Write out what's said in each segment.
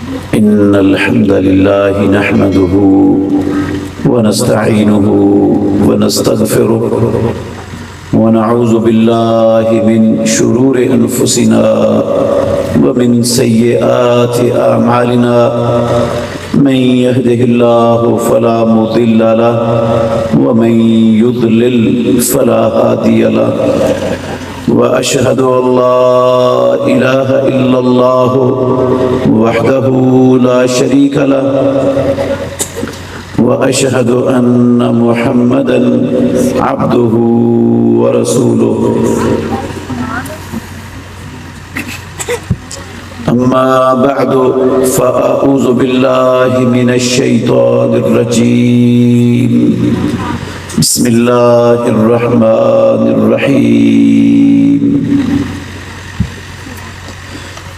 إن الحمد لله نحمده ونستعينه ونستغفره ونعوذ بالله من شرور أنفسنا ومن سيئات أعمالنا من يهده الله فلا مضل له ومن يضلل فلا هادي له وأشهد أن لا إله إلا الله وحده لا شريك له وأشهد أن محمدًا عبده ورسوله أما بعد فأعوذ بالله من الشيطان الرجيم بسم الله الرحمن الرحيم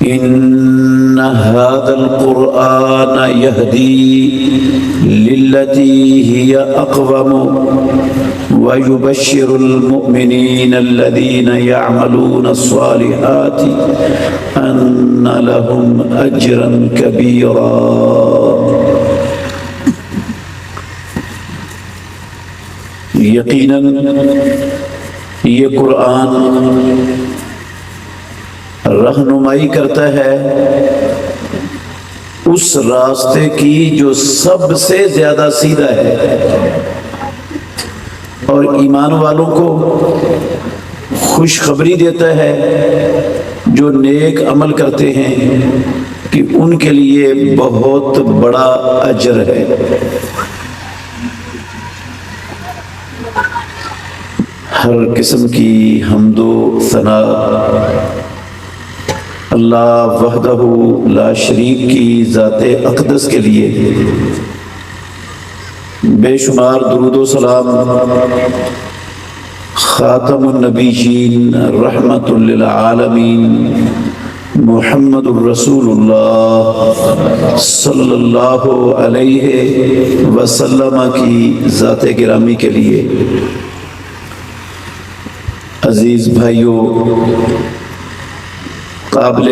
إن هذا القرآن يهدي للتي هي أقوم ويبشر المؤمنين الذين يعملون الصالحات أن لهم أجرا كبيرا یقیناً یہ قرآن رہنمائی کرتا ہے اس راستے کی جو سب سے زیادہ سیدھا ہے، اور ایمان والوں کو خوشخبری دیتا ہے جو نیک عمل کرتے ہیں کہ ان کے لیے بہت بڑا اجر ہے۔ ہر قسم کی حمد و ثنا اللہ وحدہ لا شریک کی ذات اقدس کے لیے، بے شمار درود و سلام خاتم النبیین رحمت للعالمین محمد الرسول اللہ صلی اللہ علیہ وسلم کی ذات گرامی کے لیے۔ عزیز بھائیوں، قابل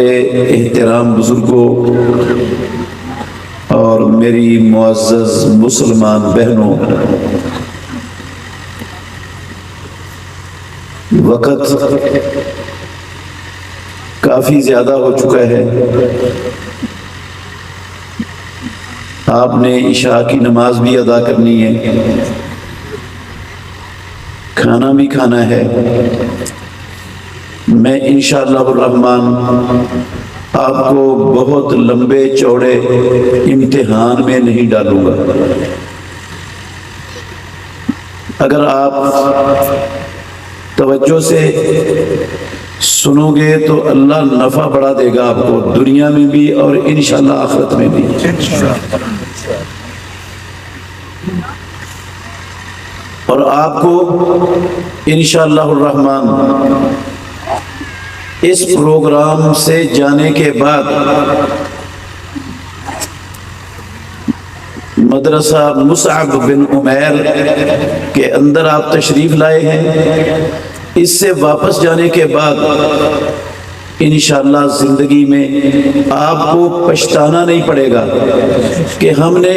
احترام بزرگوں اور میری معزز مسلمان بہنوں، وقت کافی زیادہ ہو چکا ہے۔ آپ نے عشاء کی نماز بھی ادا کرنی ہے، کھانا بھی کھانا ہے۔ میں انشاءاللہ الرحمن آپ کو بہت لمبے چوڑے امتحان میں نہیں ڈالوں گا۔ اگر آپ توجہ سے سنو گے تو اللہ نفع بڑھا دے گا آپ کو، دنیا میں بھی اور انشاءاللہ آخرت میں بھی۔ اور آپ کو انشاءاللہ الرحمن اس پروگرام سے جانے کے بعد مدرسہ مصعب بن عمیر کے اندر آپ تشریف لائے ہیں، اس سے واپس جانے کے بعد انشاءاللہ زندگی میں آپ کو پچھتانا نہیں پڑے گا کہ ہم نے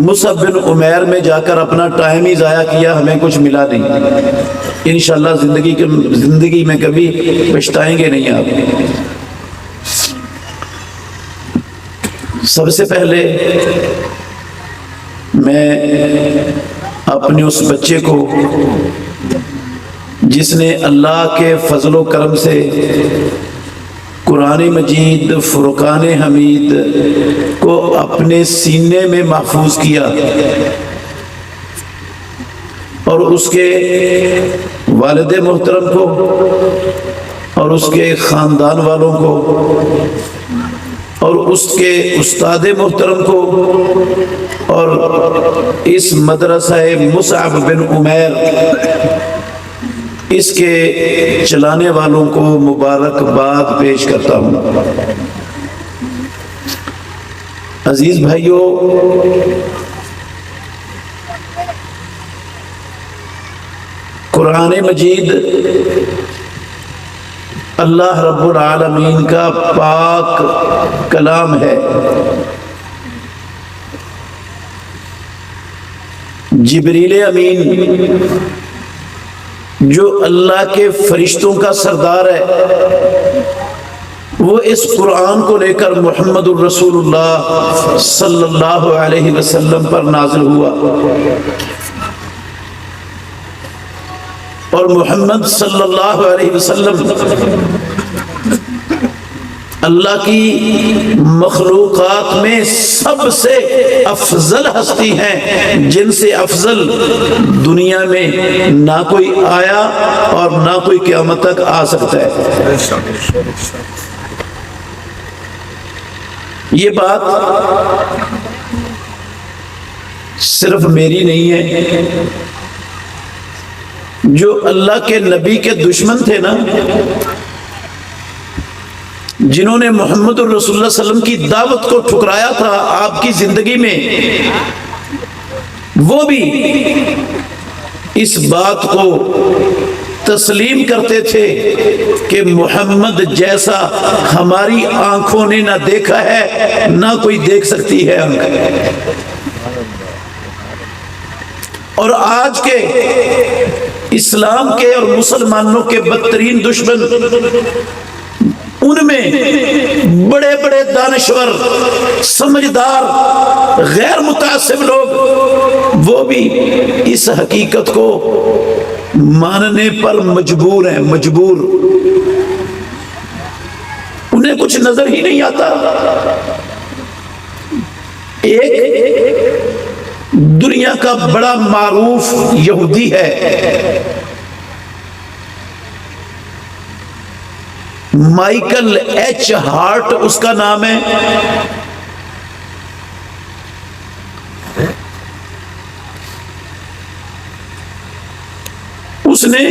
مصعب بن عمیر میں جا کر اپنا ٹائم ہی ضائع کیا، ہمیں کچھ ملا نہیں۔ انشاءاللہ زندگی میں کبھی پچھتائیں گے نہیں آپ۔ سب سے پہلے میں اپنے اس بچے کو جس نے اللہ کے فضل و کرم سے قرآن مجید فرقان حمید کو اپنے سینے میں محفوظ کیا، اور اس کے والد محترم کو اور اس کے خاندان والوں کو اور اس کے استاد محترم کو اور اس مدرسہ مصعب بن عمیر اس کے چلانے والوں کو مبارکباد پیش کرتا ہوں۔ عزیز بھائیوں، قرآن مجید اللہ رب العالمین کا پاک کلام ہے۔ جبریل امین جو اللہ کے فرشتوں کا سردار ہے، وہ اس قرآن کو لے کر محمد الرسول اللہ صلی اللہ علیہ وسلم پر نازل ہوا، اور محمد صلی اللہ علیہ وسلم اللہ کی مخلوقات میں سب سے افضل ہستی ہیں، جن سے افضل دنیا میں نہ کوئی آیا اور نہ کوئی قیامت تک آ سکتا ہے۔ یہ بات صرف میری نہیں ہے، جو اللہ کے نبی کے دشمن تھے نا، جنہوں نے محمد الرسول اللہ صلی اللہ علیہ وسلم کی دعوت کو ٹھکرایا تھا آپ کی زندگی میں، وہ بھی اس بات کو تسلیم کرتے تھے کہ محمد جیسا ہماری آنکھوں نے نہ دیکھا ہے نہ کوئی دیکھ سکتی ہے آنکھ۔ اور آج کے اسلام کے اور مسلمانوں کے بدترین دشمن، ان میں بڑے بڑے دانشور، سمجھدار، غیر متعصب لوگ، وہ بھی اس حقیقت کو ماننے پر مجبور ہیں، مجبور۔ انہیں کچھ نظر ہی نہیں آتا۔ ایک دنیا کا بڑا معروف یہودی ہے، مائیکل ایچ ہارٹ اس کا نام ہے۔ اس نے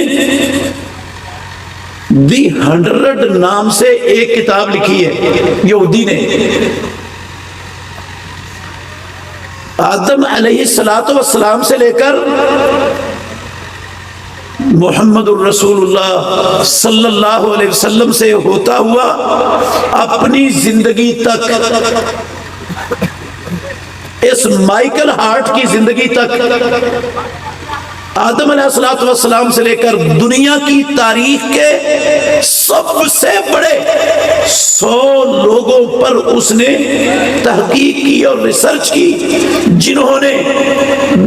دی 100 نام سے ایک کتاب لکھی ہے، یہودی نے۔ آدم علیہ السلام سے لے کر محمد الرسول اللہ صلی اللہ علیہ وسلم سے ہوتا ہوا اپنی زندگی تک، اس مائیکل ہارٹ کی زندگی تک، آدم علیہ السلام سے لے کر دنیا کی تاریخ کے سب سے بڑے 100 لوگوں پر اس نے تحقیق کی اور ریسرچ کی، جنہوں نے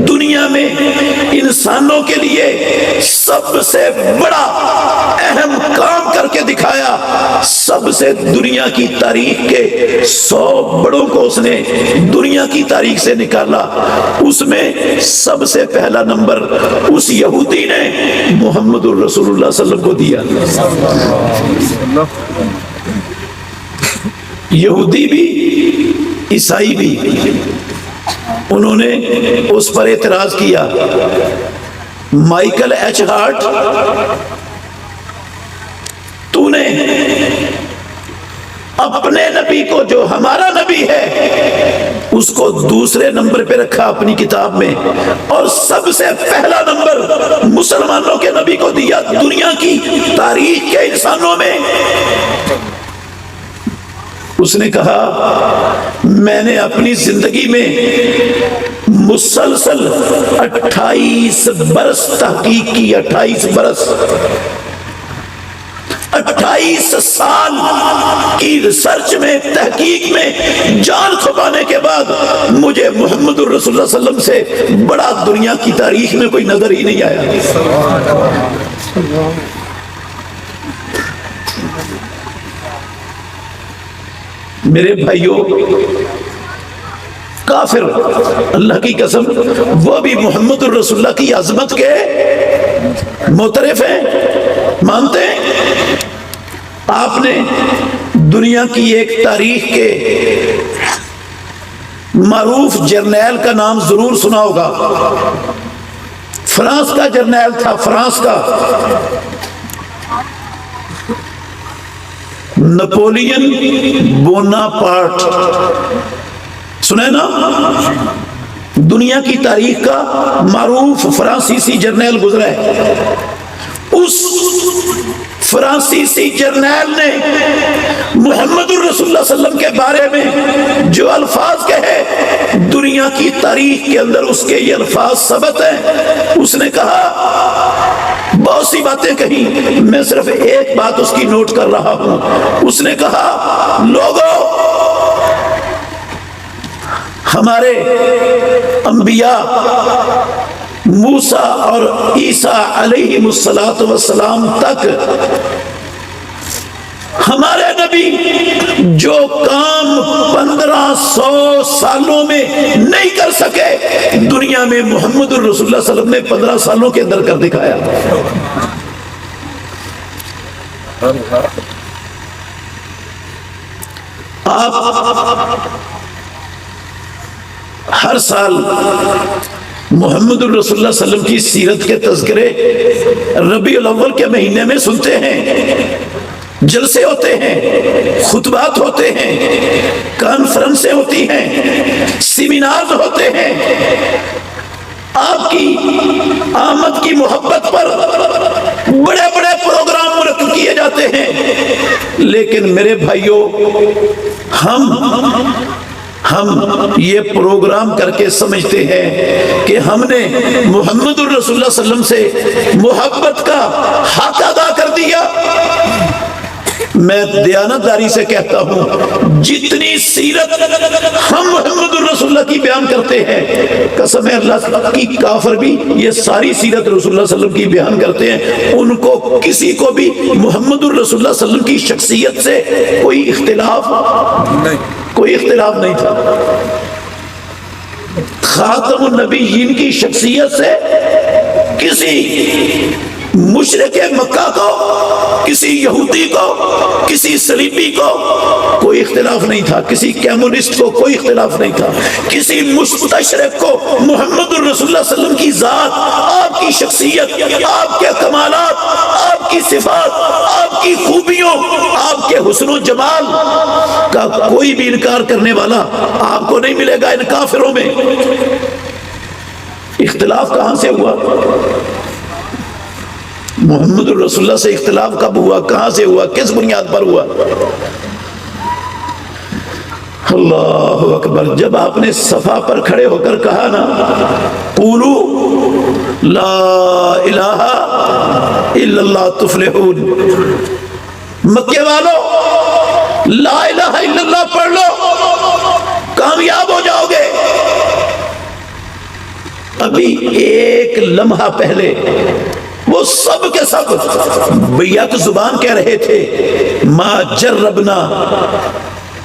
دنیا میں انسانوں کے لیے سب سے بڑا اہم کام کر کے دکھایا۔ سب سے دنیا کی تاریخ کے 100 بڑوں کو اس نے دنیا کی تاریخ سے نکالا۔ اس میں سب سے پہلا نمبر اس یہودی نے محمد الرسول اللہ صلی اللہ علیہ وسلم کو دیا۔ یہودی بھی عیسائی بھی، انہوں نے اس پر اعتراض کیا۔ مائیکل ایچ ہارٹ، تو نے اپنے نبی کو جو ہمارا نبی ہے اس کو دوسرے نمبر پہ رکھا اپنی کتاب میں، اور سب سے پہلا نمبر مسلمانوں کے نبی کو دیا دنیا کی تاریخ کے انسانوں میں۔ اس نے کہا میں نے اپنی زندگی میں مسلسل 28 برس تحقیق کی، 28 برس، 28 سال کی ریسرچ میں، تحقیق میں جان کھپانے کے بعد مجھے محمد الرسول اللہ صلی اللہ علیہ وسلم سے بڑا دنیا کی تاریخ میں کوئی نظر ہی نہیں آیا۔ میرے بھائیوں، کافر اللہ کی قسم وہ بھی محمد الرسول اللہ کی عظمت کے معترف ہیں، مانتے ہیں۔ آپ نے دنیا کی ایک تاریخ کے معروف جرنیل کا نام ضرور سنا ہوگا، فرانس کا جرنیل تھا، فرانس کا، نپولین بوناپارٹ، سنے نا؟ دنیا کی تاریخ کا معروف فرانسیسی جرنیل گزرا ہے۔ اس فرانسیسی جرنیل نے محمد الرسول اللہ صلی اللہ علیہ وسلم کے بارے میں جو الفاظ کہے، دنیا کی تاریخ کے اندر اس کے یہ الفاظ ثبت ہیں۔ اس نے کہا، بہت سی باتیں کہیں، میں صرف ایک بات اس کی نوٹ کر رہا ہوں۔ اس نے کہا، لوگوں، ہمارے انبیاء موسیٰ اور عیسیٰ علیہ السلام تک ہمارے نبی جو کام 1500 سالوں میں نہیں کر سکے، دنیا میں محمد الرسول اللہ صلی اللہ علیہ وسلم نے 15 سالوں کے اندر کر دکھایا۔ آپ ہر سال محمد الرسول اللہ صلی اللہ علیہ وسلم کی سیرت کے تذکرے ربیع الاول کے مہینے میں سنتے ہیں، جلسے ہوتے ہیں، خطبات ہوتے ہیں، کانفرنسیں ہوتی ہیں، سیمینار ہوتے ہیں۔ آپ کی آمد کی محبت پر بڑے بڑے پروگرام منعقد کیے جاتے ہیں، لیکن میرے بھائیوں، ہم یہ پروگرام کر کے سمجھتے ہیں کہ ہم نے محمد الرسول اللہ صلی اللہ علیہ وسلم سے محبت کا حق ادا کر دیا۔ میں دیانتداری سے کہتا ہوں، جتنی سیرت ہم محمد الرسول اللہ کی بیان کرتے ہیں، قسم اللہ کی کافر بھی یہ ساری سیرت رسول اللہ صلی اللہ علیہ وسلم کی بیان کرتے ہیں، ان کو کسی کو بھی محمد الرسول اللہ صلی اللہ علیہ وسلم کی شخصیت سے کوئی اختلاف نہیں تھا۔ خاتم النبیین کی شخصیت سے کسی مشرک مکہ کو، کسی یہودی کو، کسی صلیبی کو کوئی اختلاف نہیں تھا، کسی کمیونسٹ کو کوئی اختلاف نہیں تھا، کسی مستشرق کو محمد الرسول اللہ صلی اللہ علیہ وسلم کی ذات، آپ کی شخصیت، آپ کے کمالات، آپ کی صفات، آپ کی خوبیوں، آپ کے حسن و جمال کا کوئی بھی انکار کرنے والا آپ کو نہیں ملے گا ان کافروں میں۔ اختلاف کہاں سے ہوا؟ محمد الرسول اللہ سے اختلاف کب ہوا؟ کہاں سے ہوا؟ کس بنیاد پر ہوا؟ اللہ اکبر! جب آپ نے صفا پر کھڑے ہو کر کہا نا، قولوا لا الہ الا اللہ تفلحون، مکے والو لا الہ الا اللہ پڑھ لو، کامیاب ہو جاؤ گے۔ ابھی ایک لمحہ پہلے وہ سب کے سب بیک زبان کہہ رہے تھے، ما جربنا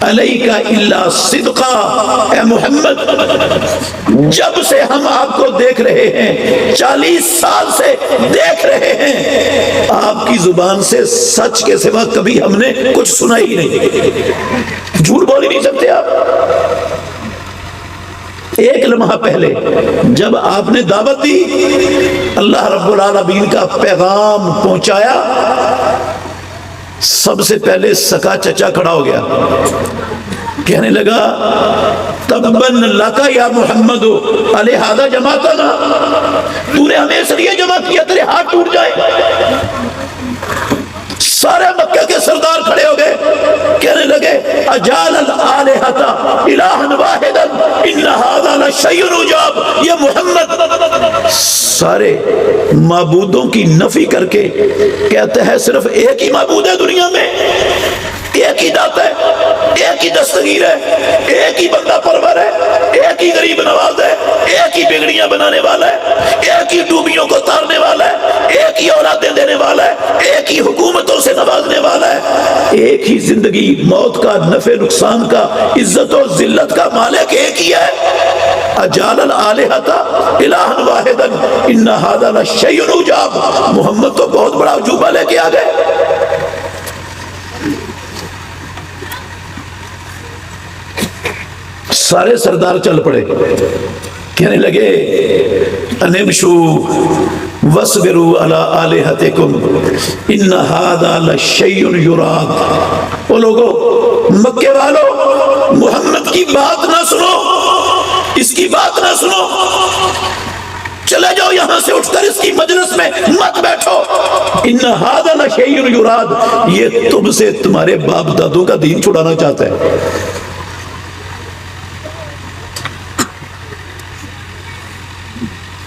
علیکا الا صدقا، اے محمد، جب سے ہم آپ کو دیکھ رہے ہیں، 40 سال سے دیکھ رہے ہیں، آپ کی زبان سے سچ کے سوا کبھی ہم نے کچھ سنا ہی نہیں۔ جھوٹ بول ہی نہیں سکتے آپ۔ ایک لمحہ پہلے جب آپ نے دعوت دی، اللہ رب العالمین کا پیغام پہنچایا، سب سے پہلے سکا چچا کھڑا ہو گیا، کہنے لگا، تبن لکا یا محمد لہذا جماعتنا، تو نے ہمیں اس لیے جمع کیا تیرے ہاتھ ٹوٹ جائے۔ سارے مکہ کے سردار کھڑے ہو گئے، کہنے لگے، اجال الالہۃ الہا واحدا ان ھذا لشیء عجاب، یہ محمد سارے معبودوں کی نفی کر کے کہتے ہیں صرف ایک ہی معبود ہے دنیا میں، ایک ہی ذات ہے، ایک ہی دستگیر ہے، ایک ہی بندہ پرور ہے، ایک ہی غریب نواز ہے، ایک ہی بگڑیاں بنانے والا ہے، ایک ہی ڈوبیوں کو تارنے والا ہے، ایک ہی اولادیں دینے والا ہے، ایک ہی حکومتوں سے نوازنے والا ہے، ایک ہی زندگی موت کا، نفع نقصان کا، عزت و ذلت کا مالک ایک ہی ہے۔ اجال الالہۃ الہا واحدا ان ھذا لشیء عجاب، محمد تو بہت بڑا عجوبہ لے کے آ گئے۔ سارے سردار چل پڑے، کہنے لگے، انمشوا واصبروا علی آلہتکم ان ھذا لشیء یراد۔ او لوگو، مکے والو، محمد کی بات نہ سنو، اس کی بات نہ سنو، چلے جاؤ یہاں سے اٹھ کر اس کی مجلس میں مت بیٹھو، ان ھذا لشیء یراد، یہ تم سے تمہارے باپ دادوں کا دین چھڑانا چاہتا ہے۔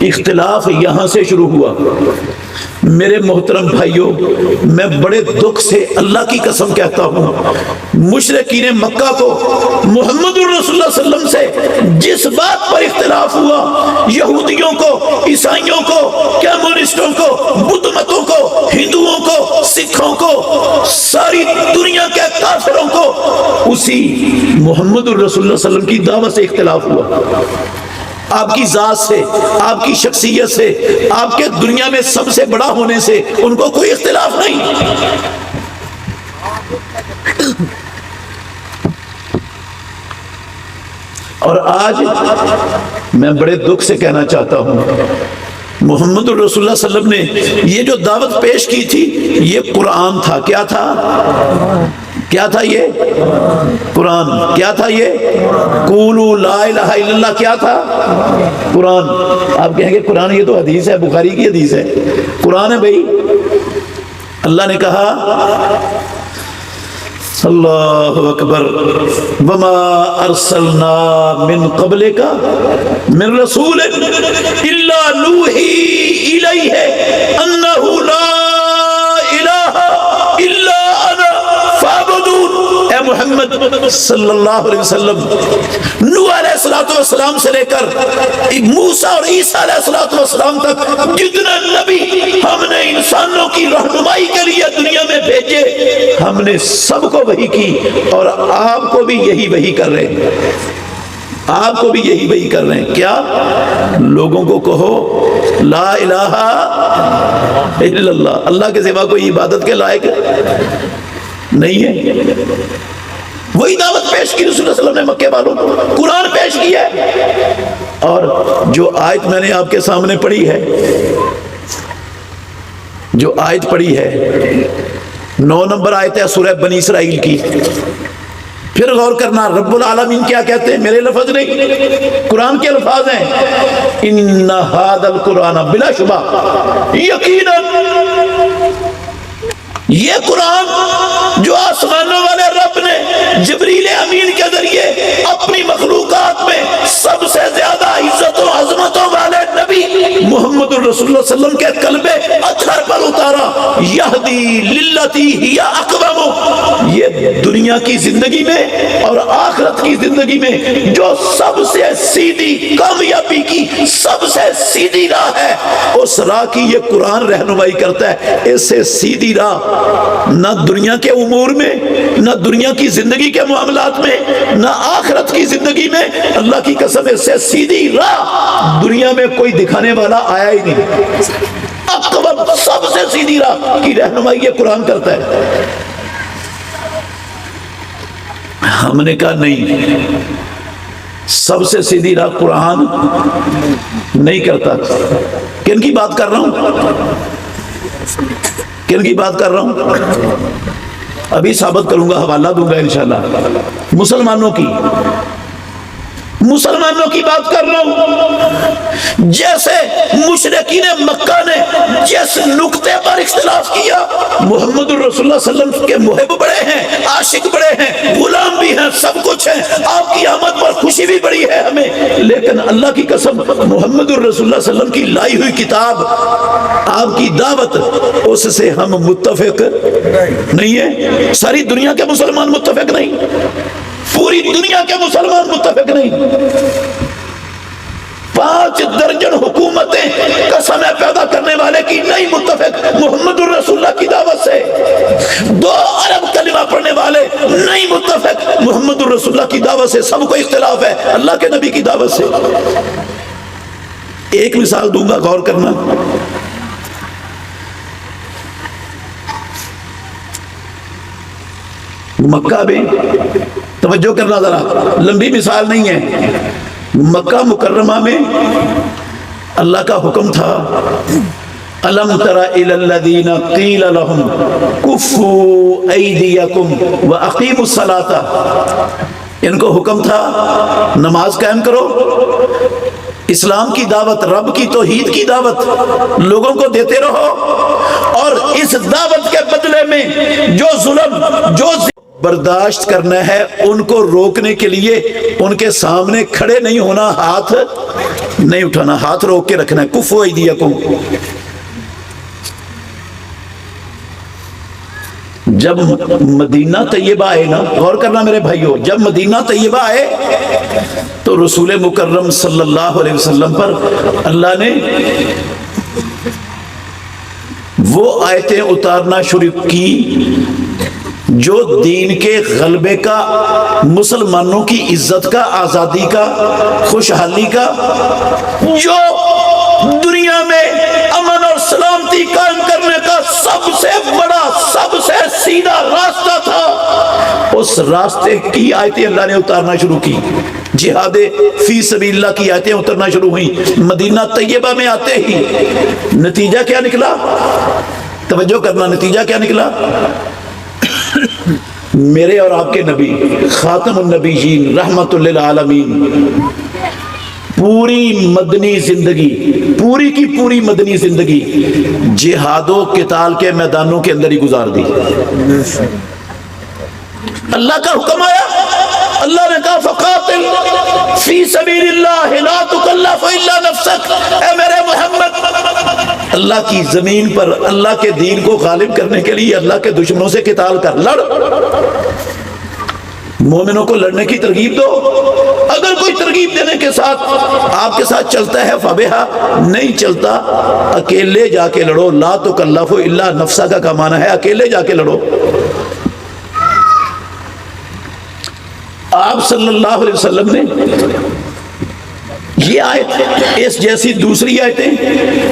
اختلاف یہاں سے شروع ہوا۔ میرے محترم بھائیوں، میں بڑے دکھ سے اللہ کی قسم کہتا ہوں، مشرکین مکہ کو محمد الرسول اللہ صلی اللہ علیہ وسلم سے جس بات پر اختلاف ہوا، یہودیوں کو، عیسائیوں کو، کمیونسٹوں کو، بدھ متوں کو، ہندوؤں کو، سکھوں کو، ساری دنیا کے کافروں کو اسی محمد الرسول اللہ صلی اللہ علیہ وسلم کی دعوت سے اختلاف ہوا۔ آپ کی ذات سے، آپ کی شخصیت سے، آپ کے دنیا میں سب سے بڑا ہونے سے ان کو کوئی اختلاف نہیں۔ اور آج میں بڑے دکھ سے کہنا چاہتا ہوں، محمد الرسول اللہ صلی اللہ علیہ وسلم نے یہ جو دعوت پیش کی تھی، یہ قرآن تھا۔ کیا تھا؟ کیا تھا یہ؟ قرآن۔ کیا تھا یہ؟ قولوا لا الہ الا اللہ۔ کیا تھا؟ قرآن۔ آپ کہیں گے قرآن یہ تو حدیث ہے، بخاری کی حدیث ہے۔ قرآن ہے بھائی۔ اللہ نے کہا اللہ اکبر، وما ارسلنا من قبلک من رسول الا نوحی الیہ انہ لا الہ الا انا فاعبدون۔ اے محمد صلی اللہ علیہ وسلم، نوح علیہ السلام سے لے کر موسیٰ اور عیسیٰ علیہ السلام تک جتنے نبی ہم نے انسانوں کی رہنمائی کے لیے دنیا میں بھیجے، ہم نے سب کو وحی کی، اور آپ کو بھی یہی وحی کر رہے ہیں۔ آپ کو بھی یہی وحی کر رہے ہیں۔ کیا؟ لوگوں کو کہو لا الہ الا اللہ، اللہ کے سوا کوئی عبادت کے لائق نہیں ہے۔ وہی دعوت پیش کی رسول اللہ صلی اللہ علیہ وسلم نے مکے والوں کو، قرآن پیش کیا ہے۔ اور جو آیت میں نے آپ کے سامنے پڑھی ہے، جو آیت پڑھی ہے 9 نمبر آیت ہے سورہ بنی اسرائیل کی، پھر غور کرنا رب العالمین کیا کہتے ہیں، میرے لفظ نہیں، قرآن کے الفاظ ہیں۔ ان ھذا القرآن، بلا شبہ، یقیناً یہ قرآن جو آسمانوں والے رب نے جبریل امین کے ذریعے اپنی مخلوقات میں سب سے زیادہ عزت و عظمتوں والے نبی محمد الرسول اللہ صلی اللہ علیہ وسلم کے قلب اطہر پر اتارا، یہدی للتی ہی اقوم، یہ دنیا کی زندگی میں اور آخرت کی زندگی میں جو سب سے سیدھی کامیابی کی سب سے سیدھی راہ ہے، اس راہ کی یہ قرآن رہنمائی کرتا ہے۔ اس سے سیدھی راہ نہ دنیا کے امور میں، نہ دنیا کی زندگی کے معاملات میں، نہ آخرت کی زندگی میں، اللہ کی قسم اس سے سیدھی راہ دنیا میں کوئی دکھانے والا آیا ہی نہیں۔ اقوم، سب سے سیدھی راہ کی رہنمائی یہ قرآن کرتا ہے۔ ہم نے کہا نہیں، سب سے سیدھی راہ قرآن نہیں کرتا۔ کن کی بات کر رہا ہوں؟ کن کی بات کر رہا ہوں؟ ابھی ثابت کروں گا، حوالہ دوں گا انشاءاللہ۔ مسلمانوں کی بات کر رہا ہوں۔ جیسے مشرکین مکہ نے جس نقطے پر اختلاف کیا، محمد الرسول اللہ صلی اللہ علیہ وسلم کے محب بڑے ہیں، عاشق بڑے ہیں، غلام بھی ہیں، سب کچھ ہیں، آپ کی آمد پر خوشی بھی بڑی ہے ہمیں، لیکن اللہ کی قسم محمد الرسول اللہ صلی اللہ علیہ وسلم کی لائی ہوئی کتاب، آپ کی دعوت، اس سے ہم متفق نہیں ہیں۔ ساری دنیا کے مسلمان متفق نہیں، پوری دنیا کے مسلمان متفق نہیں۔ 5 درجن حکومتیں قسمیں پیدا کرنے والے کی نہیں متفق محمد الرسول اللہ کی دعوت سے۔ 2 ارب کلمہ پڑھنے والے نہیں متفق محمد الرسول اللہ کی دعوت سے۔ سب کو اختلاف ہے اللہ کے نبی کی دعوت سے۔ ایک مثال دوں گا، غور کرنا۔ مکہ میں، توجہ کرنا ذرا، لمبی مثال نہیں ہے، مکہ مکرمہ میں اللہ کا حکم تھا، الم تر الی الذین قیل لهم کفوا ایدیکم واقیموا الصلاۃ، ان کو حکم تھا نماز قائم کرو اسلام کی دعوت، رب کی توحید کی دعوت لوگوں کو دیتے رہو، اور اس دعوت کے بدلے میں جو ظلم جو برداشت کرنا ہے ان کو روکنے کے لیے ان کے سامنے کھڑے نہیں ہونا، ہاتھ نہیں اٹھانا، ہاتھ روک کے رکھنا ہے۔ کفو ایدیکم۔ جب مدینہ طیبہ آئے نا، غور کرنا میرے بھائیو، جب مدینہ طیبہ آئے تو رسول مکرم صلی اللہ علیہ وسلم پر اللہ نے وہ آیتیں اتارنا شروع کی جو دین کے غلبے کا، مسلمانوں کی عزت کا، آزادی کا، خوشحالی کا، جو دنیا میں امن اور سلامتی قائم کرنے کا سب سے بڑا، سب سے سیدھا راستہ تھا، اس راستے کی آیتیں اللہ نے اتارنا شروع کی۔ جہاد فی سبیل اللہ کی آیتیں اترنا شروع ہوئیں۔ مدینہ طیبہ میں آتے ہی نتیجہ کیا نکلا؟ توجہ کرنا، نتیجہ کیا نکلا؟ میرے اور آپ کے نبی خاتم النبیین رحمت للعالمین پوری مدنی زندگی، پوری کی پوری مدنی زندگی جہاد و قتال کے میدانوں کے اندر ہی گزار دی۔ اللہ کا حکم آیا، اللہ نے کہا فقاتل فی سبیل اللہ لا تکلف الا نفسک، اے میرے محمد، اللہ کی زمین پر اللہ کے دین کو غالب کرنے کے لیے اللہ کے دشمنوں سے قتال کر، لڑ، مومنوں کو لڑنے کی ترغیب دو۔ اگر کوئی ترغیب دینے کے ساتھ آپ کے ساتھ چلتا ہے فبہا، نہیں چلتا اکیلے جا کے لڑو۔ لا تکلف الا نفسک کا معنی ہے اکیلے جا کے لڑو۔ آپ صلی اللہ علیہ وسلم نے یہ آیت، اس جیسی دوسری آیتیں،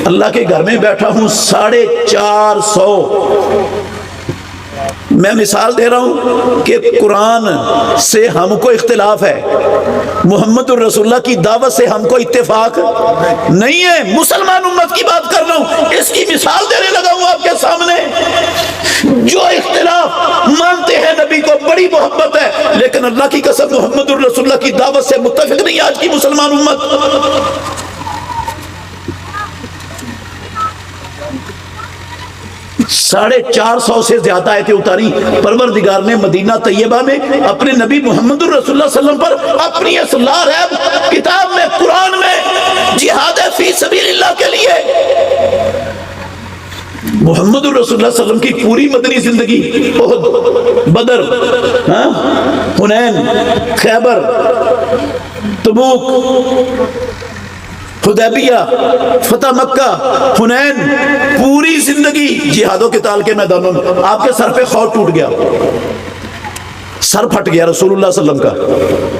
اللہ کے گھر میں بیٹھا ہوں 450، میں مثال دے رہا ہوں کہ قرآن سے ہم کو اختلاف ہے، محمد الرسول اللہ کی دعوت سے ہم کو اتفاق نہیں ہے، مسلمان امت کی بات کر رہا ہوں، اس کی مثال دینے لگا ہوں آپ کے سامنے۔ جو اختلاف مانتے ہیں نبی کو بڑی محبت ہے، لیکن اللہ کی قسم محمد الرسول اللہ کی دعوت سے متفق نہیں آج کی مسلمان امت۔ 450 سے زیادہ آیتیں اتاری پروردگار نے مدینہ طیبہ میں اپنے نبی محمد الرسول اللہ صلی اللہ علیہ وسلم پر، اپنی اصلاح ہے کتاب میں، قرآن میں، جہاد فی سبیل اللہ کے لیے۔ محمد الرسول اللہ صلی اللہ علیہ وسلم کی پوری مدنی زندگی، احد، بدر، حنین، خیبر، تبوک، حدیبیہ، فتح مکہ، حنین، پوری زندگی جہاد و قتال کے میدانوں میں۔ آپ کے سر پہ خور ٹوٹ گیا، سر پھٹ گیا رسول اللہ صلی اللہ علیہ وسلم کا،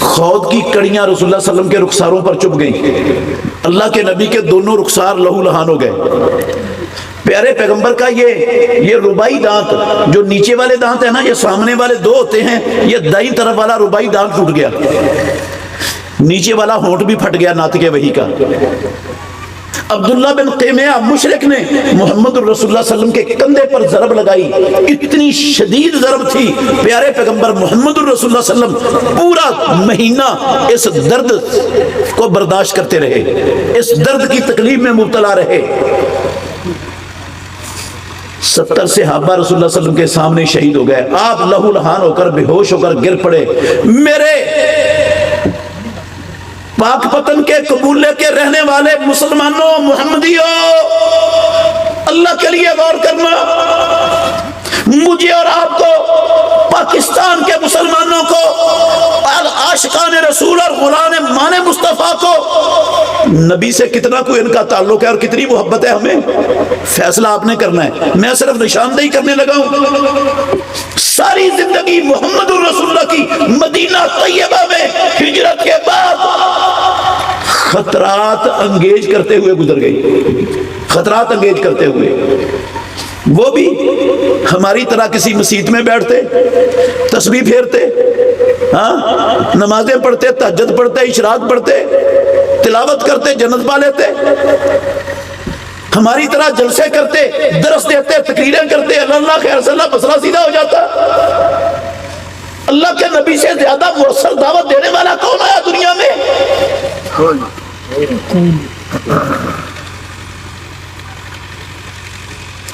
خود کی کڑیاں رسول اللہ صلی اللہ علیہ وسلم کے رخساروں پر چپ گئیں، اللہ کے نبی کے دونوں رخسار لہو لہان ہو گئے۔ پیارے پیغمبر کا یہ ربائی دانت، جو نیچے والے دانت ہیں نا، یہ سامنے والے دو ہوتے ہیں، یہ دائیں طرف والا ربائی دانت ٹوٹ گیا، نیچے والا ہونٹ بھی پھٹ گیا ناطق وحی کا۔ عبداللہ بن قیمیہ مشرک نے محمد الرسول اللہ صلی اللہ علیہ وسلم کے کندھے پر ضرب لگائی، اتنی شدید ضرب تھی، پیارے پیغمبر محمد الرسول اللہ صلی اللہ علیہ وسلم پورا مہینہ اس درد کو برداشت کرتے رہے، اس درد کی تکلیف میں مبتلا رہے۔ 70 صحابہ رسول اللہ صلی اللہ علیہ وسلم کے سامنے شہید ہو گئے، آپ لہو لہان ہو کر، بے ہوش ہو کر گر پڑے۔ میرے پاک پتن کے قبولے کے رہنے والے مسلمانوں، محمدیوں، اللہ کے لیے غور کرنا، مجھے اور آپ کو، پاکستان کے مسلمانوں کو، عاشقان رسول اور غلام مان مصطفیٰ کو نبی سے کتنا کوئی ان کا تعلق ہے اور کتنی محبت ہے ہمیں، فیصلہ آپ نے کرنا ہے، میں صرف نشاندہی کرنے لگا ہوں۔ ساری زندگی محمد الرسول اللہ کی مدینہ طیبہ میں ہجرت کے بعد خطرات انگیج کرتے ہوئے گزر گئی، خطرات انگیج کرتے ہوئے۔ وہ بھی ہماری طرح کسی مسجد میں بیٹھتے، تسبیح پھیرتے، نمازیں پڑھتے، تہجد پڑھتے، اشراق پڑھتے، تلاوت کرتے، جنت پا لیتے، ہماری طرح جلسے کرتے، درس دیتے، تقریریں کرتے، اللہ خیر صلی اللہ مسئلہ سیدھا ہو جاتا۔ اللہ کے نبی سے زیادہ مؤثر دعوت دینے والا کون آیا دنیا میں؟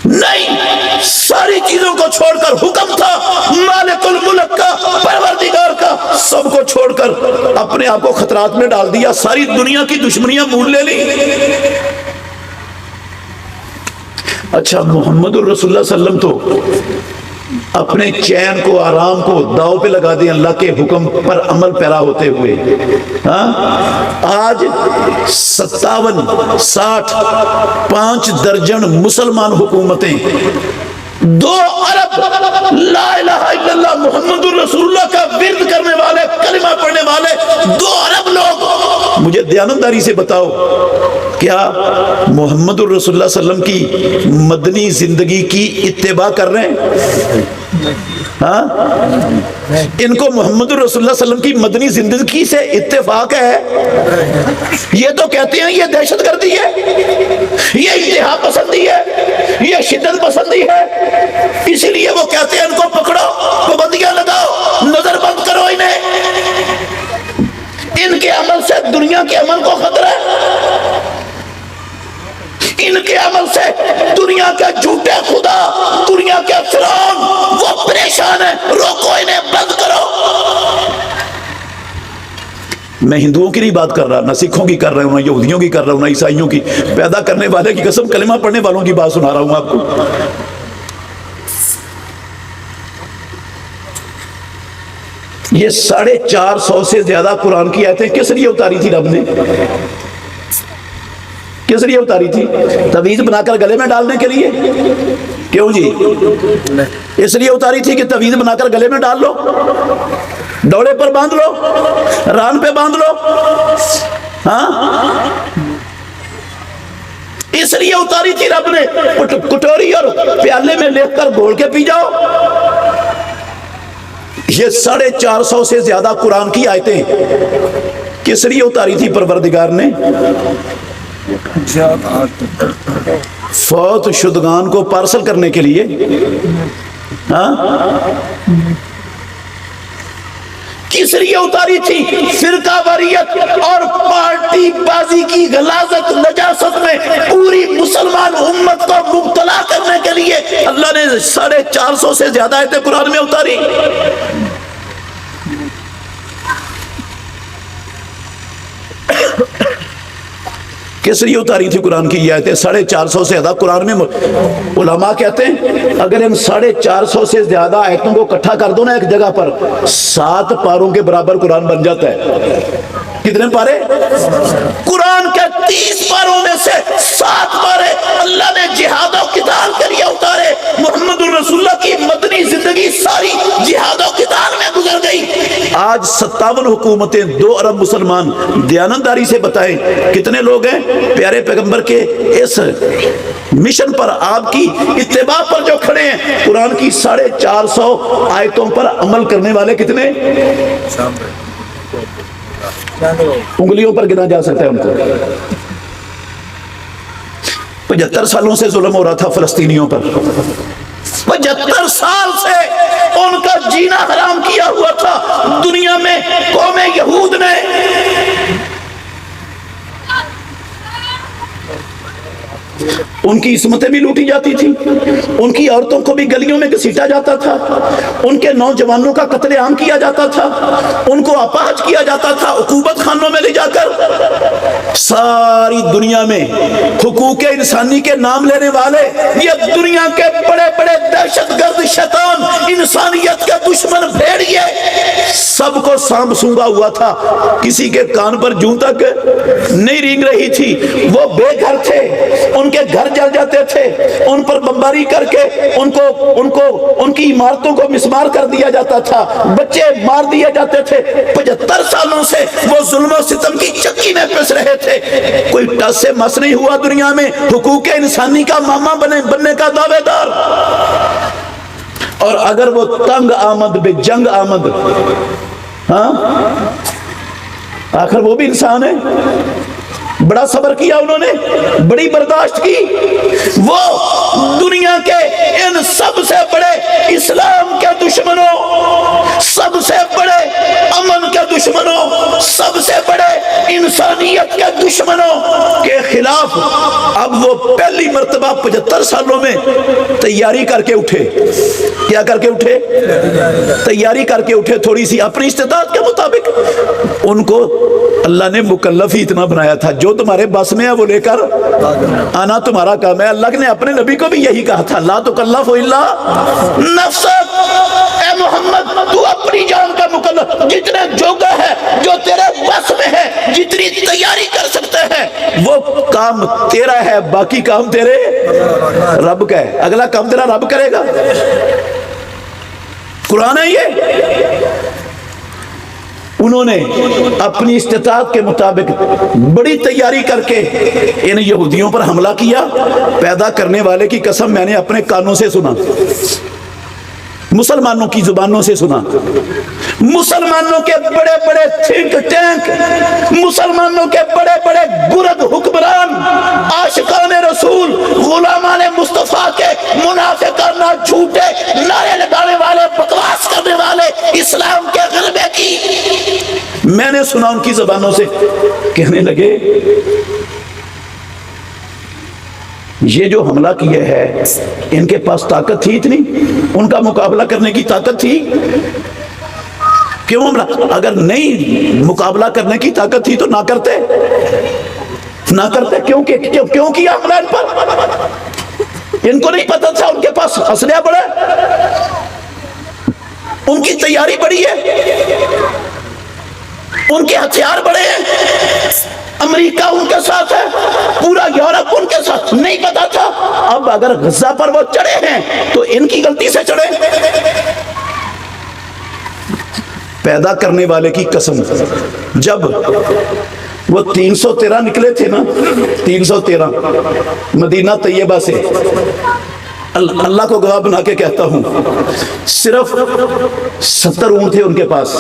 نہیں، ساری چیزوں کو چھوڑ کر حکم تھا مالک الملک کا، پروردگار کا، سب کو چھوڑ کر اپنے آپ کو خطرات میں ڈال دیا، ساری دنیا کی دشمنیاں مول لے لی۔ اچھا، محمد الرسول اللہ صلی اللہ علیہ وسلم تو اپنے چین کو، آرام کو داؤ پہ لگا دیں اللہ کے حکم پر عمل پیرا ہوتے ہوئے۔ آج 57 60 5 درجن مسلمان حکومتیں، 2 ارب لا الہ الا اللہ محمد الرسول اللہ کا ورد کرنے والے، کلمہ پڑھنے والے 2 ارب لوگ، مجھے دیانتداری سے بتاؤ، کیا محمد الرسول اللہ صلی اللہ علیہ وسلم کی مدنی زندگی کی اتباع کر رہے ہیں؟ ان کو محمد الرسول اللہ صلی اللہ علیہ وسلم کی مدنی زندگی سے اتفاق ہے؟ یہ تو کہتے ہیں یہ دہشت گردی ہے، یہ انتہا پسندی ہے، یہ شدت پسندی ہے، اسی لیے وہ کہتے ہیں ان کو پکڑو، پابندیاں لگاؤ، نظر بند کرو انہیں، ان کے عمل سے دنیا کے عمل کو خطرہ ہے، ان کے عمل سے دنیا کے جھوٹے خدا، دنیا کے فرعون وہ پریشان ہے، روکو انہیں، بند کرو۔ میں ہندوؤں کی نہیں بات کر رہا، نہ سکھوں کی کر رہا ہوں، نہ یہودیوں کی کر رہا ہوں، نہ عیسائیوں کی، پیدا کرنے والے کی قسم کلمہ پڑھنے والوں کی بات سنا رہا ہوں آپ کو۔ یہ 450 سے زیادہ قرآن کی آیتیں کس لیے اتاری تھی رب نے؟ کس لیے اتاری تھی؟ تعویذ بنا کر گلے میں ڈالنے کے لیے؟ کیوں جی؟ اس لیے اتاری تھی کہ تعویذ بنا کر گلے میں ڈال لو، دوڑے پر باندھ لو، ران پہ باندھ لو، ہاں؟ اس لیے اتاری تھی رب نے، کٹوری اور پیالے میں لے کر گھول کے پی جاؤ۔ یہ 450 سے زیادہ قرآن کی آیتیں کس لیے اتاری تھی پروردگار نے؟ فوت شدگان کو پارسل کرنے کے لیے، کس لیے اتاری تھی؟ فرقہ واریت اور پارٹی بازی کی غلاظت، نجاست میں پوری مسلمان امت کو مبتلا کرنے کے لیے اللہ نے 450 سے زیادہ آیتیں قرآن میں اتاری۔ کس لیے اتاری تھی قرآن کی یہ آیتیں؟ 450 سے زیادہ قرآن میں، علماء کہتے ہیں اگر ان 450 سے زیادہ آیتوں کو اکٹھا کر دو نا ایک جگہ پر، 7 پاروں کے برابر قرآن بن جاتا ہے۔ کتنے پارے؟ قرآن کے 30 پاروں میں سے 7 پارے اللہ نے جہاد و قتال کے لیے اتارے۔ محمد الرسول اللہ کی مدنی زندگی ساری جہاد و قتال میں گزر گئی۔ آج 57 حکومتیں، 2 ارب مسلمان، دیانتداری سے بتائیں کتنے لوگ ہیں پیارے پیغمبر کے اس مشن پر، آپ کی اتباع پر جو کھڑے ہیں؟ قرآن کی 450 آیتوں پر عمل کرنے والے کتنے؟ انگلیوں پر گنا جا سکتا ہے ان کو۔ 75 سالوں سے ظلم ہو رہا تھا فلسطینیوں پر، 75 سال سے ان کا جینا حرام کیا ہوا تھا دنیا میں قوم یہود نے۔ ان کی عصمتیں بھی لوٹی جاتی تھی، ان کی عورتوں کو بھی گلیوں میں گھسیٹا جاتا تھا، ان کے نوجوانوں کا قتل عام کیا جاتا تھا، ان کو اپاہج کیا جاتا تھا عقوبت خانوں میں لے جا کر۔ ساری دنیا میں حقوق انسانی کے نام لینے والے یہ دنیا کے بڑے بڑے دہشت گرد شیطان، انسانیت کے دشمن بھیڑیے، سب کو سانپ سونگا ہوا تھا، کسی کے کان پر جوں تک نہیں رینگ رہی تھی۔ وہ بے گھر تھے، ان کے گھر جل جاتے تھے، ان پر بمباری کر کے ان کی عمارتوں کو مسمار کر دیا جاتا تھا، بچے مار دیے جاتے تھے۔ 75 سالوں سے وہ ظلم و ستم کی چکی میں پس رہے تھے، کوئی ٹس سے مس نہیں ہوا دنیا میں حقوق انسانی کا ماما بننے کا دعوے دار۔ اور اگر وہ تنگ آمد بے جنگ آمد، ہاں آخر وہ بھی انسان ہے، بڑا صبر کیا انہوں نے، بڑی برداشت کی. وہ دنیا کے ان سب سے بڑے اسلام کے دشمنوں، سب سے بڑے امن کے دشمنوں، سب سے بڑے انسانیت کے دشمنوں کے خلاف اب وہ پہلی مرتبہ 75 سالوں میں تیاری کر کے اٹھے. کیا کر کے اٹھے؟ تیاری کر کے اٹھے. تھوڑی سی اپنی استطاعت کے مطابق. ان کو اللہ نے مکلف ہی اتنا بنایا تھا، جو تمہارے بس میں ہے وہ لے کر آنا تمہارا کام ہے. اللہ نے اپنے نبی کو بھی یہی کہا تھا، لا تکلف الا نفسک. اے محمد تو اپنی جان کا مکلف، جتنے جوگا ہے، جو تیرے بس میں ہے، جتنی تیاری کر سکتے ہیں وہ کام تیرا ہے، باقی کام تیرے رب کا ہے. اگلا کام تیرا رب کرے گا. قرآن ہے یہ. انہوں نے اپنی استطاعت کے مطابق بڑی تیاری کر کے ان یہودیوں پر حملہ کیا. پیدا کرنے والے کی قسم میں نے اپنے کانوں سے سنا، مسلمانوں کی زبانوں سے سنا. مسلمانوں کے بڑے بڑے تھنک ٹینک، مسلمانوں کے بڑے بڑے گرد حکمران، عاشقان رسول، غلامان مصطفیٰ کے منافقانہ جھوٹے نعرے لگانے والے، بکواس کرنے والے، اسلام کے غلبے کی میں نے سنا ان کی زبانوں سے. کہنے لگے یہ جو حملہ کیا ہے ان کے پاس طاقت تھی اتنی؟ ان کا مقابلہ کرنے کی طاقت تھی؟ کیوں حملہ؟ اگر نہیں مقابلہ کرنے کی طاقت تھی تو نہ کرتے، نہ کرتے. کیوں کیا حملہ ان پر؟ ان کو نہیں پتا تھا ان کے پاس اسلحہ بڑا ہے، ان کی تیاری بڑی ہے، ان کے ہتھیار بڑے ہیں. امریکہ ان کے ساتھ ہے، پورا یورپ ان کے ساتھ. نہیں پتا تھا. اب اگر غزہ پر وہ چڑھے ہیں تو ان کی غلطی سے چڑھے. پیدا کرنے والے کی قسم، جب وہ 313 نکلے تھے نا، 313 مدینہ طیبہ سے، اللہ کو گواہ بنا کے کہتا ہوں صرف 70 اونٹ تھے ان کے پاس.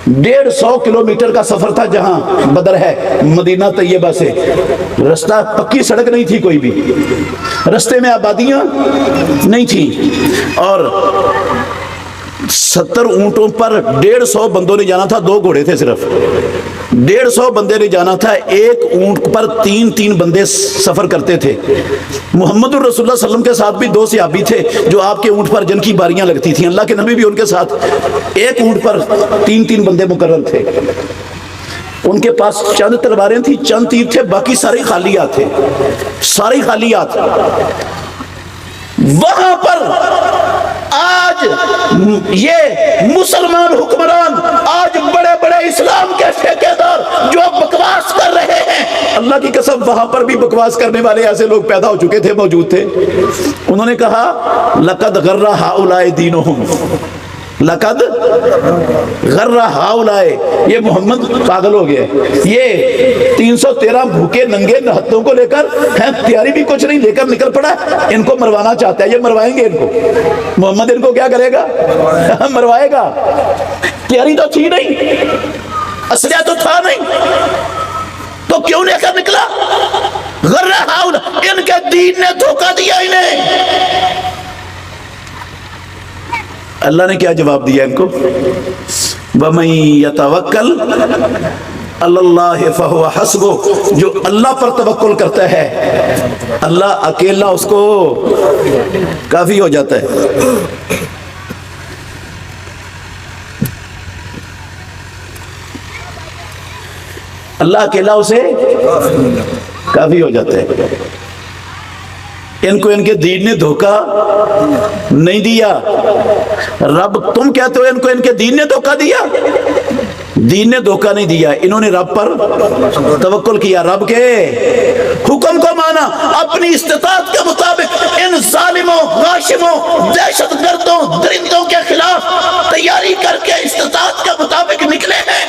150 کلومیٹر کا سفر تھا جہاں بدر ہے مدینہ طیبہ سے. رستہ پکی سڑک نہیں تھی کوئی بھی، رستے میں آبادیاں نہیں تھی، اور 70 اونٹوں پر 150 بندوں نے جانا تھا. 2 گھوڑے تھے صرف. 150 بندے نے جانا تھا. ایک اونٹ پر 3 بندے سفر کرتے تھے. محمد الرسول اللہ صلی اللہ علیہ وسلم کے ساتھ بھی 2 صحابی تھے جو آپ کے اونٹ پر جن کی باریاں لگتی تھیں. اللہ کے نبی بھی ان کے ساتھ. ایک اونٹ پر 3 بندے مقرر تھے. ان کے پاس چند تلواریں تھیں، چند تیر تھے، باقی سارے خالیات تھے، ساری خالیات. وہاں پر آج یہ مسلمان حکمران، آج بڑے بڑے اسلام کے ٹھیکیدار جو بکواس کر رہے ہیں، اللہ کی قسم وہاں پر بھی بکواس کرنے والے ایسے لوگ پیدا ہو چکے تھے، موجود تھے. انہوں نے کہا لقد غر ہؤلاء دینہم، لقد غر ہؤلاء، یہ محمد پاگل ہو گئے. یہ 313 بھوکے ننگے ہاتھوں کو لے کر تیاری بھی کچھ نہیں لے کر نکل پڑا. ان کو مروانا چاہتا ہے، یہ مروائیں گے ان کو. محمد ان کو کیا کرے گا؟ مروائے گا. تیاری تو تھی نہیں، اسلحہ تو تھا نہیں، تو کیوں لے کر نکلا؟ غر ہؤلاء، ان کے دین نے دھوکہ دیا انہیں. اللہ نے کیا جواب دیا ان کو؟ وَمَن يَتَوَكَّلْ عَلَى اللَّهِ فَهُوَ حَسْبُهُ، جو اللہ پر توکل کرتا ہے اللہ اکیلا اس کو کافی ہو جاتا ہے. اللہ اکیلا اسے کافی ہو جاتا ہے. ان کو ان کے دین نے دھوکہ نہیں دیا. رب، تم کہتے ہو ان کو ان کے دین نے دھوکہ دیا؟ دین نے دھوکہ نہیں دیا. انہوں نے رب پر توکل کیا، رب کے حکم کو مانا، اپنی استطاعت کے مطابق ان ظالموں، غاشموں، دہشت گردوں، درندوں کے خلاف تیاری کر کے استطاعت کے مطابق نکلے ہیں.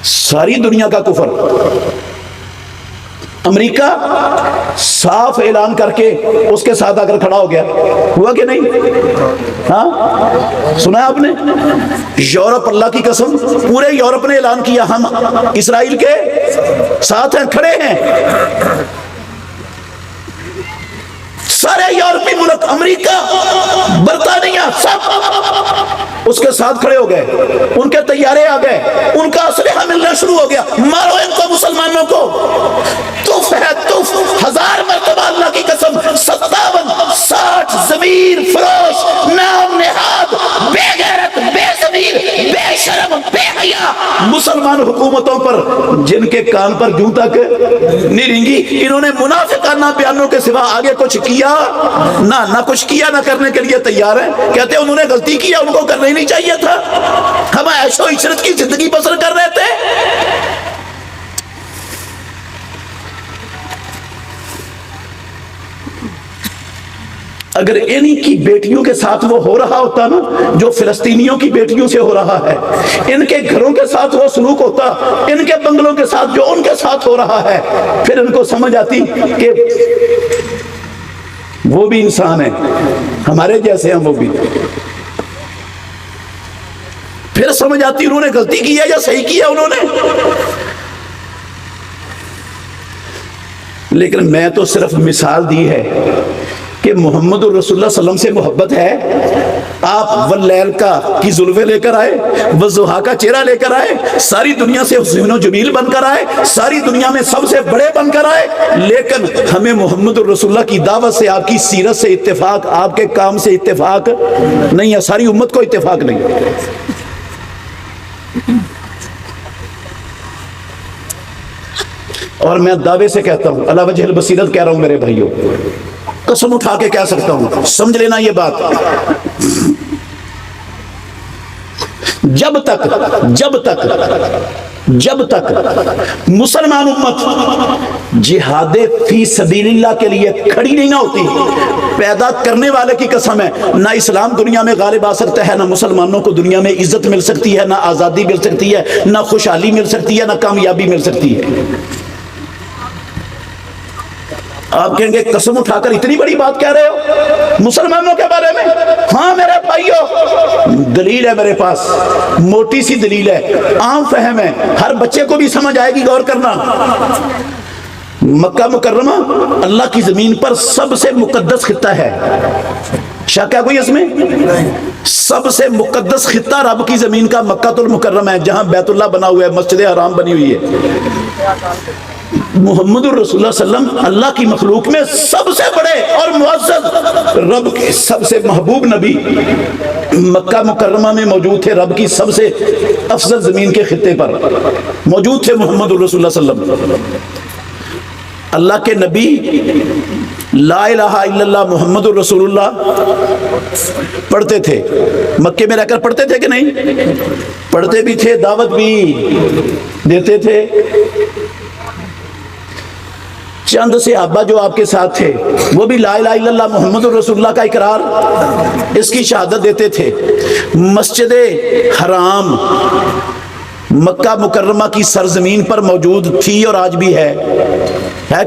ساری دنیا کا کفر امریکہ صاف اعلان کر کے اس کے ساتھ آ کر کھڑا ہو گیا، ہوا کہ نہیں؟ ہاں سنا آپ نے؟ یورپ، اللہ کی قسم پورے یورپ نے اعلان کیا ہم اسرائیل کے ساتھ ہیں، کھڑے ہیں۔ سارے یورپی ملک، امریکہ، برطانیہ، سب اس کے ساتھ کھڑے ہو گئے، ان کے طیارے آ گئے، ان کا اسلحہ ملنا شروع ہو گیا، مارو ان کو مسلمانوں کو۔ توف ہے توف، 1000 مرتبہ اللہ کی قسم، 57 60 ضمیر فروش، نام نہاد، بے غیرت، بے ضمیر، بے شرم، بے حیا مسلمان حکومتوں پر، جن کے کان پر جوں تک نہیں رینگی، انہوں نے منافقانہ بیانوں کے سوا آگے کچھ کیا نہ کچھ کیا، نہ کرنے کے لیے تیار ہیں۔ کہتے ہیں انہوں نے غلطی کیا، ان کو کرنا ہی نہیں چاہیے تھا، ہم عیش و عشرت کی زندگی بسر کر رہے تھے۔ اگر انہی کی بیٹیوں کے ساتھ وہ ہو رہا ہوتا نا جو فلسطینیوں کی بیٹیوں سے ہو رہا ہے، ان کے گھروں کے ساتھ وہ سلوک ہوتا، ان کے بنگلوں کے ساتھ جو ان کے ساتھ ہو رہا ہے، پھر ان کو سمجھ آتی کہ وہ بھی انسان ہیں، ہمارے جیسے ہیں وہ بھی، پھر سمجھ آتی انہوں نے غلطی کی ہے یا صحیح کیا انہوں نے۔ لیکن میں تو صرف مثال دی ہے کہ محمد الرسول اللہ صلی اللہ علیہ وسلم سے محبت ہے۔ آپ واللیل کا کی زلفے لے کر آئے، والضحیٰ کا چہرہ لے کر آئے، ساری دنیا سے حسین و جمیل بن کر آئے، ساری دنیا میں سب سے بڑے بن کر آئے، لیکن ہمیں محمد الرسول اللہ کی دعوت سے، آپ کی سیرت سے اتفاق، آپ کے کام سے اتفاق نہیں ہے، ساری امت کو اتفاق نہیں ہے۔ اور میں دعوے سے کہتا ہوں، اللہ وجہ البصیرت کہہ رہا ہوں میرے بھائیوں، قسم اٹھا کے کہہ سکتا ہوں، سمجھ لینا یہ بات، جب تک مسلمان امت جہاد فی سبیل اللہ کے لیے کھڑی نہیں نہ ہوتی، پیدا کرنے والے کی قسم ہے، نہ اسلام دنیا میں غالب آ سکتا ہے، نہ مسلمانوں کو دنیا میں عزت مل سکتی ہے، نہ آزادی مل سکتی ہے، نہ خوشحالی مل سکتی ہے، نہ کامیابی مل سکتی ہے۔ آپ کہیں گے قسم اٹھا کر اتنی بڑی بات کہہ رہے ہو مسلمانوں کے بارے میں؟ ہاں میرے بھائیو، دلیل ہے میرے پاس، موٹی سی دلیل ہے، عام فہم ہے، ہر بچے کو بھی سمجھ آئے گی، غور کرنا۔ مکہ مکرمہ اللہ کی زمین پر سب سے مقدس خطہ ہے، شک ہے کوئی اس میں؟ سب سے مقدس خطہ رب کی زمین کا مکہ المکرمہ ہے، جہاں بیت اللہ بنا ہوا ہے، مسجد حرام بنی ہوئی ہے۔ محمد الرسول اللہ صلی اللہ علیہ وسلم اللہ کی مخلوق میں سب سے بڑے اور معزز، رب کے سب سے محبوب نبی مکہ مکرمہ میں موجود تھے، رب کی سب سے افضل زمین کے خطے پر موجود تھے محمد الرسول اللہ صلی اللہ علیہ وسلم۔ اللہ کے نبی لا الہ الا اللہ محمد الرسول اللہ پڑھتے تھے، مکے میں رہ کر پڑھتے تھے کہ نہیں؟ پڑھتے بھی تھے، دعوت بھی دیتے تھے۔ چند صحابہ جو آپ کے ساتھ تھے وہ بھی لا الہ الا اللہ محمد الرسول اللہ کا اقرار، اس کی شہادت دیتے تھے۔ مسجد حرام مکہ مکرمہ کی سرزمین پر موجود تھی اور آج بھی ہے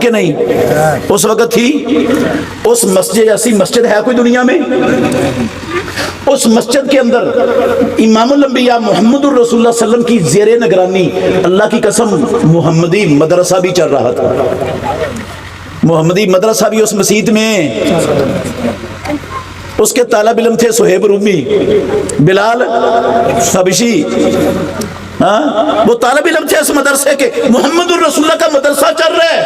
کہ نہیں؟ اس وقت تھی۔ اس مسجد ایسی مسجد ہے کوئی دنیا میں؟ اس مسجد کے اندر امام الانبیاء محمد الرسول اللہ صلی اللہ علیہ وسلم کی زیر نگرانی اللہ کی قسم محمدی مدرسہ بھی چل رہا تھا، محمدی مدرسہ بھی اس مسجد میں۔ اس کے طالب علم تھے صہیب رومی، بلال حبشی، وہ طالب علم تھے اس مدرسے کے۔ محمد الرسول اللہ کا مدرسہ چل رہا ہے،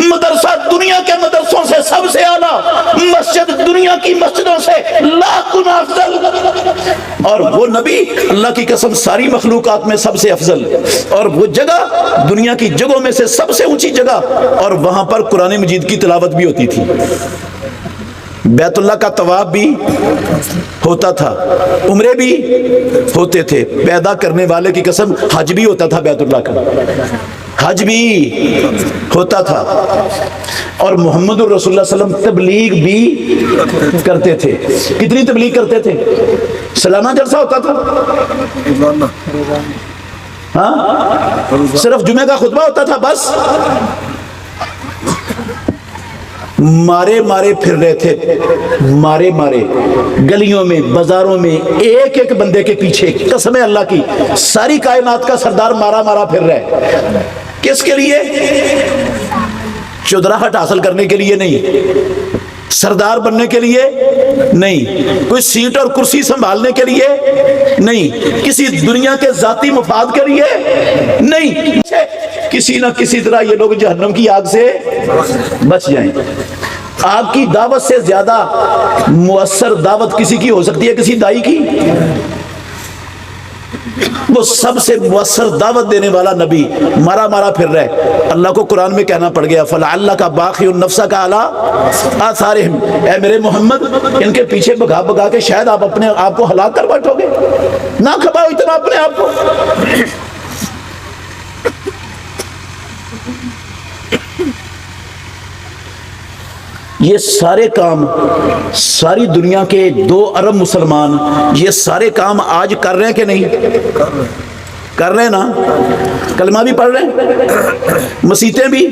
مدرسہ دنیا کے مدرسوں سے سب سے اعلیٰ، مسجد دنیا کی مسجدوں سے لاکھ گنا افضل، اور وہ نبی اللہ کی قسم ساری مخلوقات میں سب سے افضل، اور وہ جگہ دنیا کی جگہوں میں سے سب سے اونچی جگہ، اور وہاں پر قرآن مجید کی تلاوت بھی ہوتی تھی، بیت اللہ کا طواف بھی ہوتا تھا، عمرے بھی ہوتے تھے، پیدا کرنے والے کی قسم حج بھی ہوتا تھا، بیت اللہ کا حج بھی ہوتا تھا، اور محمد الرسول اللہ صلی اللہ علیہ وسلم تبلیغ بھی کرتے تھے۔ کتنی تبلیغ کرتے تھے؟ سالانہ جلسہ ہوتا تھا، ہاں صرف جمعہ کا خطبہ ہوتا تھا بس، مارے مارے پھر رہے تھے، مارے مارے گلیوں میں بازاروں میں، ایک ایک بندے کے پیچھے، قسم اللہ کی ساری کائنات کا سردار مارا مارا پھر رہے، کس کے لیے؟ چودراہٹ حاصل کرنے کے لیے نہیں، سردار بننے کے لیے نہیں، کوئی سیٹ اور کرسی سنبھالنے کے لیے نہیں، کسی دنیا کے ذاتی مفاد کے لیے نہیں، کسی نہ کسی طرح یہ لوگ جہنم کی آگ سے بچ جائیں۔ آگ کی دعوت سے زیادہ مؤثر دعوت کسی کی ہو سکتی ہے؟ کسی دائی کی؟ وہ سب سے مؤثر دعوت دینے والا نبی مارا مارا پھر رہے، اللہ کو قرآن میں کہنا پڑ گیا فَلَعَلَّكَ بَاخِعٌ نَفْسَكَ عَلَىٰ آثَارِهِمْ، اے میرے محمد ان کے پیچھے بھگا بھگا کے شاید آپ اپنے آپ کو ہلاک کر بیٹھو گے، نہ کھپاؤ اتنا اپنے آپ کو۔ یہ سارے کام ساری دنیا کے 2 ارب مسلمان یہ سارے کام آج کر رہے ہیں کہ نہیں؟ کر رہے ہیں نا، کلمہ بھی پڑھ رہے ہیں، مسیتیں بھی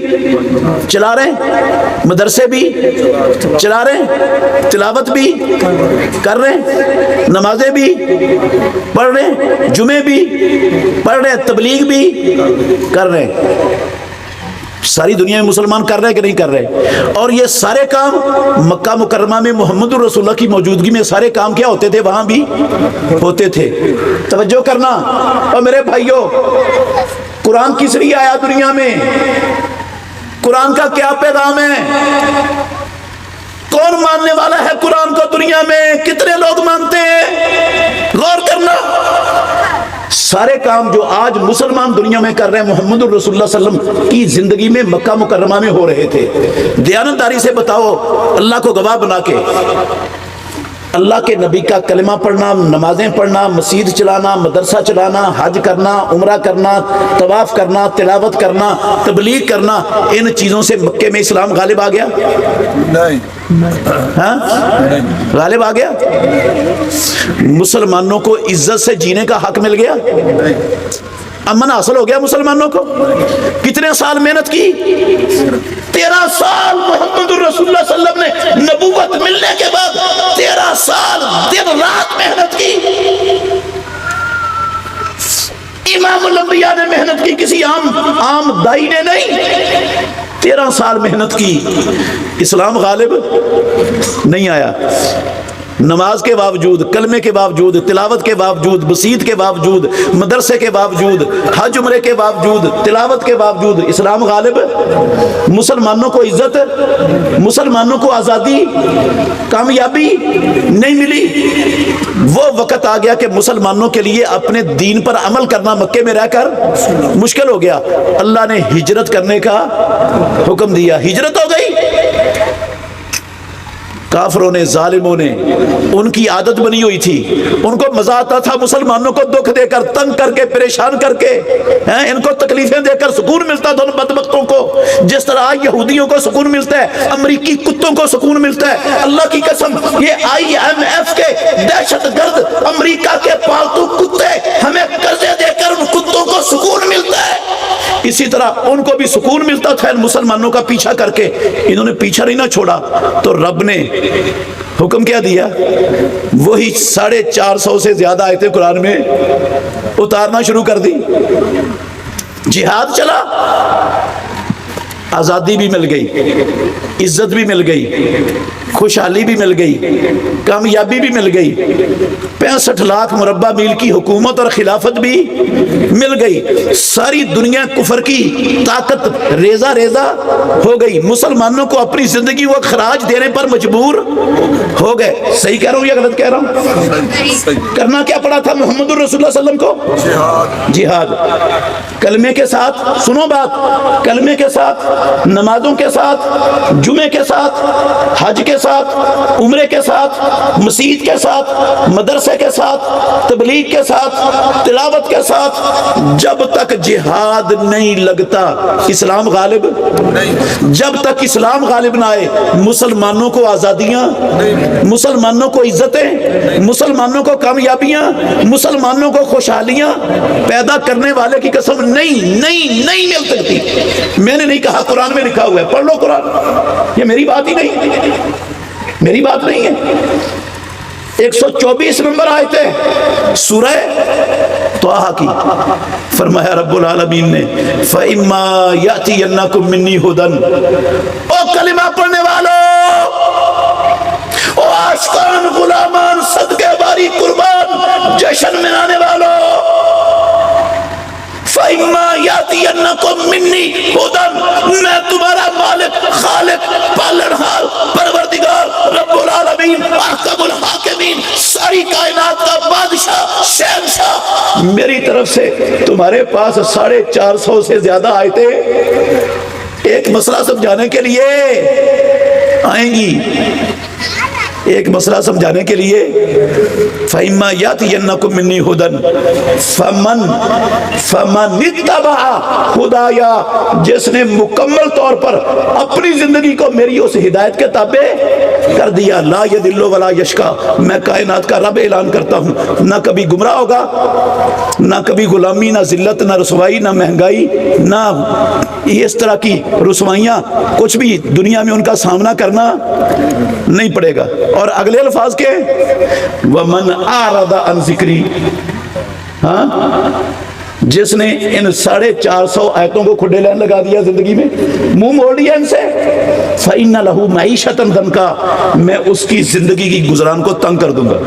چلا رہے ہیں، مدرسے بھی چلا رہے ہیں، تلاوت بھی کر رہے ہیں، نمازیں بھی پڑھ رہے ہیں، جمعے بھی پڑھ رہے ہیں، تبلیغ بھی کر رہے ہیں۔ ساری دنیا میں مسلمان کر رہے ہیں کہ نہیں کر رہے؟ اور یہ سارے کام مکہ مکرمہ میں محمد الرسول اللہ کی موجودگی میں سارے کام کیا ہوتے تھے؟ وہاں بھی ہوتے تھے۔ توجہ کرنا اور میرے بھائیوں، قرآن کس لیے آیا دنیا میں؟ قرآن کا کیا پیغام ہے؟ کون ماننے والا ہے قرآن کو دنیا میں؟ کتنے لوگ مانتے ہیں؟ غور کرنا۔ سارے کام جو آج مسلمان دنیا میں کر رہے ہیں محمد الرسول اللہ صلی اللہ علیہ وسلم کی زندگی میں مکہ مکرمہ میں ہو رہے تھے۔ دیانتداری سے بتاؤ، اللہ کو گواہ بنا کے، اللہ کے نبی کا کلمہ پڑھنا، نمازیں پڑھنا، مسجد چلانا، مدرسہ چلانا، حج کرنا، عمرہ کرنا، طواف کرنا، تلاوت کرنا، تبلیغ کرنا، ان چیزوں سے مکے میں اسلام غالب آ گیا؟ نہیں۔ ہاں غالب آ گیا؟ مسلمانوں کو عزت سے جینے کا حق مل گیا؟ امن حاصل ہو گیا مسلمانوں کو؟ کتنے سال محنت کی؟ 13 سال محمد الرسول اللہ صلی اللہ علیہ وسلم نے نبوت ملنے کے بعد 13 سال دن رات محنت کی۔ امام الانبیاء نے محنت کی، کسی عام دائی نے نہیں، 13 سال محنت کی، اسلام غالب نہیں آیا۔ نماز کے باوجود، کلمے کے باوجود، تلاوت کے باوجود، مسجد کے باوجود، مدرسے کے باوجود، حج عمرے کے باوجود، تلاوت کے باوجود اسلام غالب۔ مسلمانوں کو عزت، مسلمانوں کو آزادی، کامیابی نہیں ملی۔ وہ وقت آ گیا کہ مسلمانوں کے لیے اپنے دین پر عمل کرنا مکے میں رہ کر مشکل ہو گیا۔ اللہ نے ہجرت کرنے کا حکم دیا، ہجرت ہو گئی۔ کافروں نے، ظالموں نے، ان کی عادت بنی ہوئی تھی، ان کو مزہ آتا تھا مسلمانوں کو دکھ دے کر، تنگ کر کے، پریشان کر کے، ان کو تکلیفیں دے کر سکون ملتا تھا ان بدبختوں کو، جس طرح یہودیوں کو سکون ملتا ہے، امریکی کتوں کو سکون ملتا ہے۔ اللہ کی قسم، یہ IMF کے دہشت گرد امریکہ کے پالتو کتے ہمیں قرضے دے کر ان کتوں کو سکون ملتا ہے، اسی طرح ان کو بھی سکون ملتا تھا ان مسلمانوں کا پیچھا کر کے۔ انہوں نے پیچھا نہیں نہ چھوڑا تو رب نے حکم کیا دیا؟ وہی 450 سے زیادہ آیتیں قرآن میں اتارنا شروع کر دی۔ جہاد چلا، آزادی بھی مل گئی، عزت بھی مل گئی، خوشحالی بھی مل گئی، کامیابی بھی مل گئی، 65 لاکھ مربع میل کی حکومت اور خلافت بھی مل گئی۔ ساری دنیا کفر کی طاقت ریزہ ریزہ ہو گئی، مسلمانوں کو اپنی زندگی وہ خراج دینے پر مجبور ہو گئے۔ صحیح کہہ رہا ہوں یا غلط کہہ رہا ہوں؟ کرنا کیا پڑا تھا محمد الرسول اللہ صلی اللہ علیہ وسلم کو؟ جہاد۔ کلمے کے ساتھ، سنو بات، کلمے کے ساتھ، نمازوں کے ساتھ، جمعے کے ساتھ، حج کے ساتھ، عمرے کے ساتھ، مسجد کے ساتھ، مدرسے کے ساتھ، تبلیغ کے ساتھ، تلاوت کے ساتھ، جب تک جہاد نہیں لگتا اسلام غالب نہیں۔ جب تک اسلام غالب نہ آئے مسلمانوں کو آزادیاں، مسلمانوں کو عزتیں، مسلمانوں کو کامیابیاں، مسلمانوں کو خوشحالیاں پیدا کرنے والے کی قسم نہیں مل سکتی۔ میں نے نہیں کہا، قرآن میں لکھا ہوا ہے، پڑھ لو قرآن، یہ میری بات ہی نہیں، میری بات نہیں ہے۔ 124 نمبر آیت ہے سورہ طٰہٰ کی، فرمایا رب العالمین نے فَإِمَّا يَأْتِيَنَّكُم مِّنِّي هُدًى، او کلمہ پڑھنے والو، او عاشقان، غلامان، صدقے باری، قربان، جشن منانے والو، فَإِمَّا يَأْتِيَنَّكُم مِّنِّي هُدًى، میں تمہارا مالک، خالق، پالنہار، پروردگار، رب العالمین، احکم الحاکمین، ساری کائنات کا بادشاہ، شہنشاہ، میری طرف سے تمہارے پاس 450 سے زیادہ آیتیں ایک مسئلہ سمجھانے کے لیے آئیں گی، ایک مسئلہ سمجھانے کے لیے۔ فَإِمَّا يَأْتِيَنَّكُم مِّنِّي هُدًى فَمَنِ اتَّبَعَ هُدَايَا، جس نے مکمل طور پر اپنی زندگی کو میری اس ہدایت کے تابع کر دیا، لا يضل ولا يشقى، میں کائنات کا رب اعلان کرتا ہوں، نہ کبھی گمراہ ہوگا، نہ کبھی غلامی، نہ ذلت، نہ رسوائی، نہ مہنگائی، نہ اس طرح کی رسوائیاں، کچھ بھی دنیا میں ان کا سامنا کرنا نہیں پڑے گا۔ اور اگلے الفاظ کے وَمَنْ أَعْرَضَ عَنْ ذِكْرِي، ہاں، جس نے ان 450 آیتوں کو کھڈے لین لگا دیا، زندگی میں منہ موڑ دیا ان سے، فَإِنَّ لَهُ مَعِيشَةً ضَنْكًا، میں اس کی زندگی کی گزران کو تنگ کر دوں گا،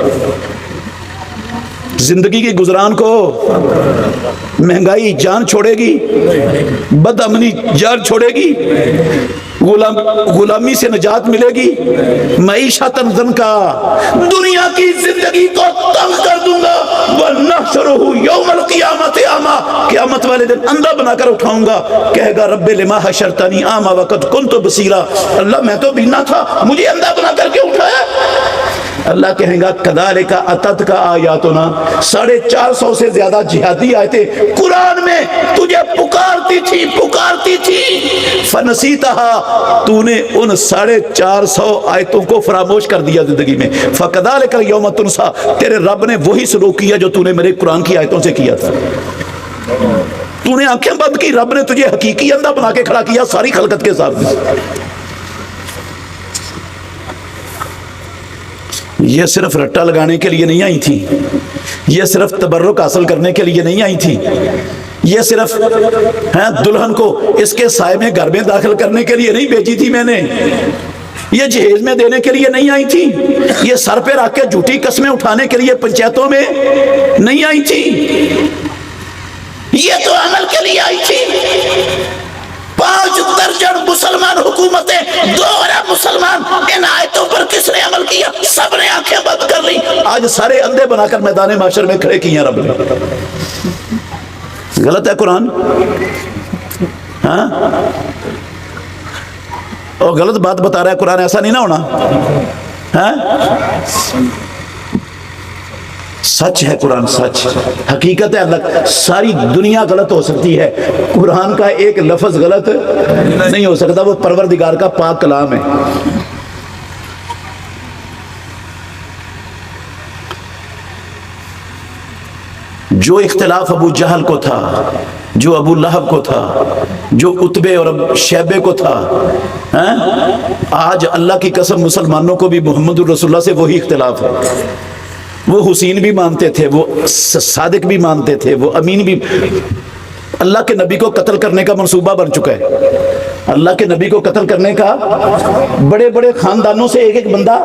زندگی کی گزران کو، مہنگائی جان چھوڑے گی، بد امنی جان چھوڑے گی، غلامی سے نجات ملے گی، معیشت ضنکا، دنیا کی زندگی کو تنگ کر دوں گا، وَنَحْشُرُهُ يَوْمَ الْقِيَامَةِ أَعْمَىٰ، قیامت والے دن اندھا بنا کر اٹھاؤں گا، کہے گا رب لما حشرتنی اعمیٰ وقد كنت بصیرا، اللہ میں تو بینا تھا، مجھے اندھا بنا کر کے اٹھایا۔ اللہ کہیں گا کذالک اتتک آیاتنا، 450 سے زیادہ جہادی آیتیں قرآن میں تجھے پکارتی تھی، فنسیتہا، تو نے ان 450 آیتوں کو فراموش کر دیا زندگی میں، فکذالک الیوم تنسیٰ، تیرے رب نے وہی سلوک کیا جو تو نے میرے قرآن کی آیتوں سے کیا تھا۔ تو نے آنکھیں بند کی، رب نے تجھے حقیقی اندھا بنا کے کھڑا کیا ساری خلقت کے سامنے۔ یہ صرف رٹا لگانے کے لیے نہیں آئی تھی، یہ صرف تبرک حاصل کرنے کے لیے نہیں آئی تھی، یہ صرف دلہن کو اس کے سائے میں گھر میں داخل کرنے کے لیے نہیں بھیجی تھی میں نے، یہ جہیز میں دینے کے لیے نہیں آئی تھی، یہ سر پہ رکھ کے جھوٹی قسمیں اٹھانے کے لیے پنچایتوں میں نہیں آئی تھی، یہ تو عمل کے لیے آئی تھی۔ 5 درجن مسلمان حکومتیں، 2 ارب مسلمان، ان آیتوں پر کس نے عمل کیا؟ سب نے آنکھیں بند کر لی، آج سارے اندھے بنا کر میدان معاشر میں کھڑے کیے رب نے۔ غلط ہے قرآن، ہاں، اور غلط بات بتا رہا ہے قرآن، ایسا نہیں نہ ہونا، ہاں، سچ ہے قرآن، سچ حقیقت ہے، اللہ، ساری دنیا غلط ہو سکتی ہے، قرآن کا ایک لفظ غلط نہیں ہو سکتا، وہ پروردگار کا پاک کلام ہے۔ جو اختلاف ابو جہل کو تھا، جو ابو لہب کو تھا، جو عتبے اور شیبے کو تھا، آج اللہ کی قسم مسلمانوں کو بھی محمد الرسول اللہ سے وہی اختلاف ہے۔ وہ حسین بھی مانتے تھے، وہ صادق بھی مانتے تھے، وہ امین بھی، اللہ کے نبی کو قتل کرنے کا منصوبہ بن چکا ہے، اللہ کے نبی کو قتل کرنے کا بڑے بڑے خاندانوں سے ایک ایک بندہ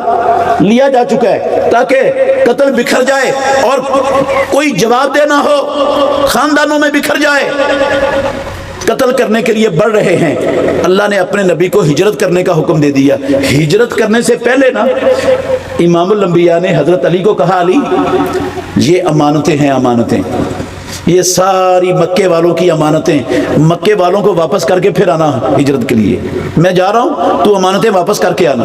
لیا جا چکا ہے تاکہ قتل بکھر جائے اور کوئی جواب دے نہ ہو، خاندانوں میں بکھر جائے، قتل کرنے کے لیے بڑھ رہے ہیں۔ اللہ نے اپنے نبی کو ہجرت کرنے کا حکم دے دیا۔ ہجرت کرنے سے پہلے نا امام الانبیاء نے حضرت علی کو کہا، علی یہ امانتیں ہیں، امانتیں، یہ ساری مکے والوں کی امانتیں، مکے والوں کو واپس کر کے پھر آنا ہجرت کے لیے، میں جا رہا ہوں تو امانتیں واپس کر کے آنا۔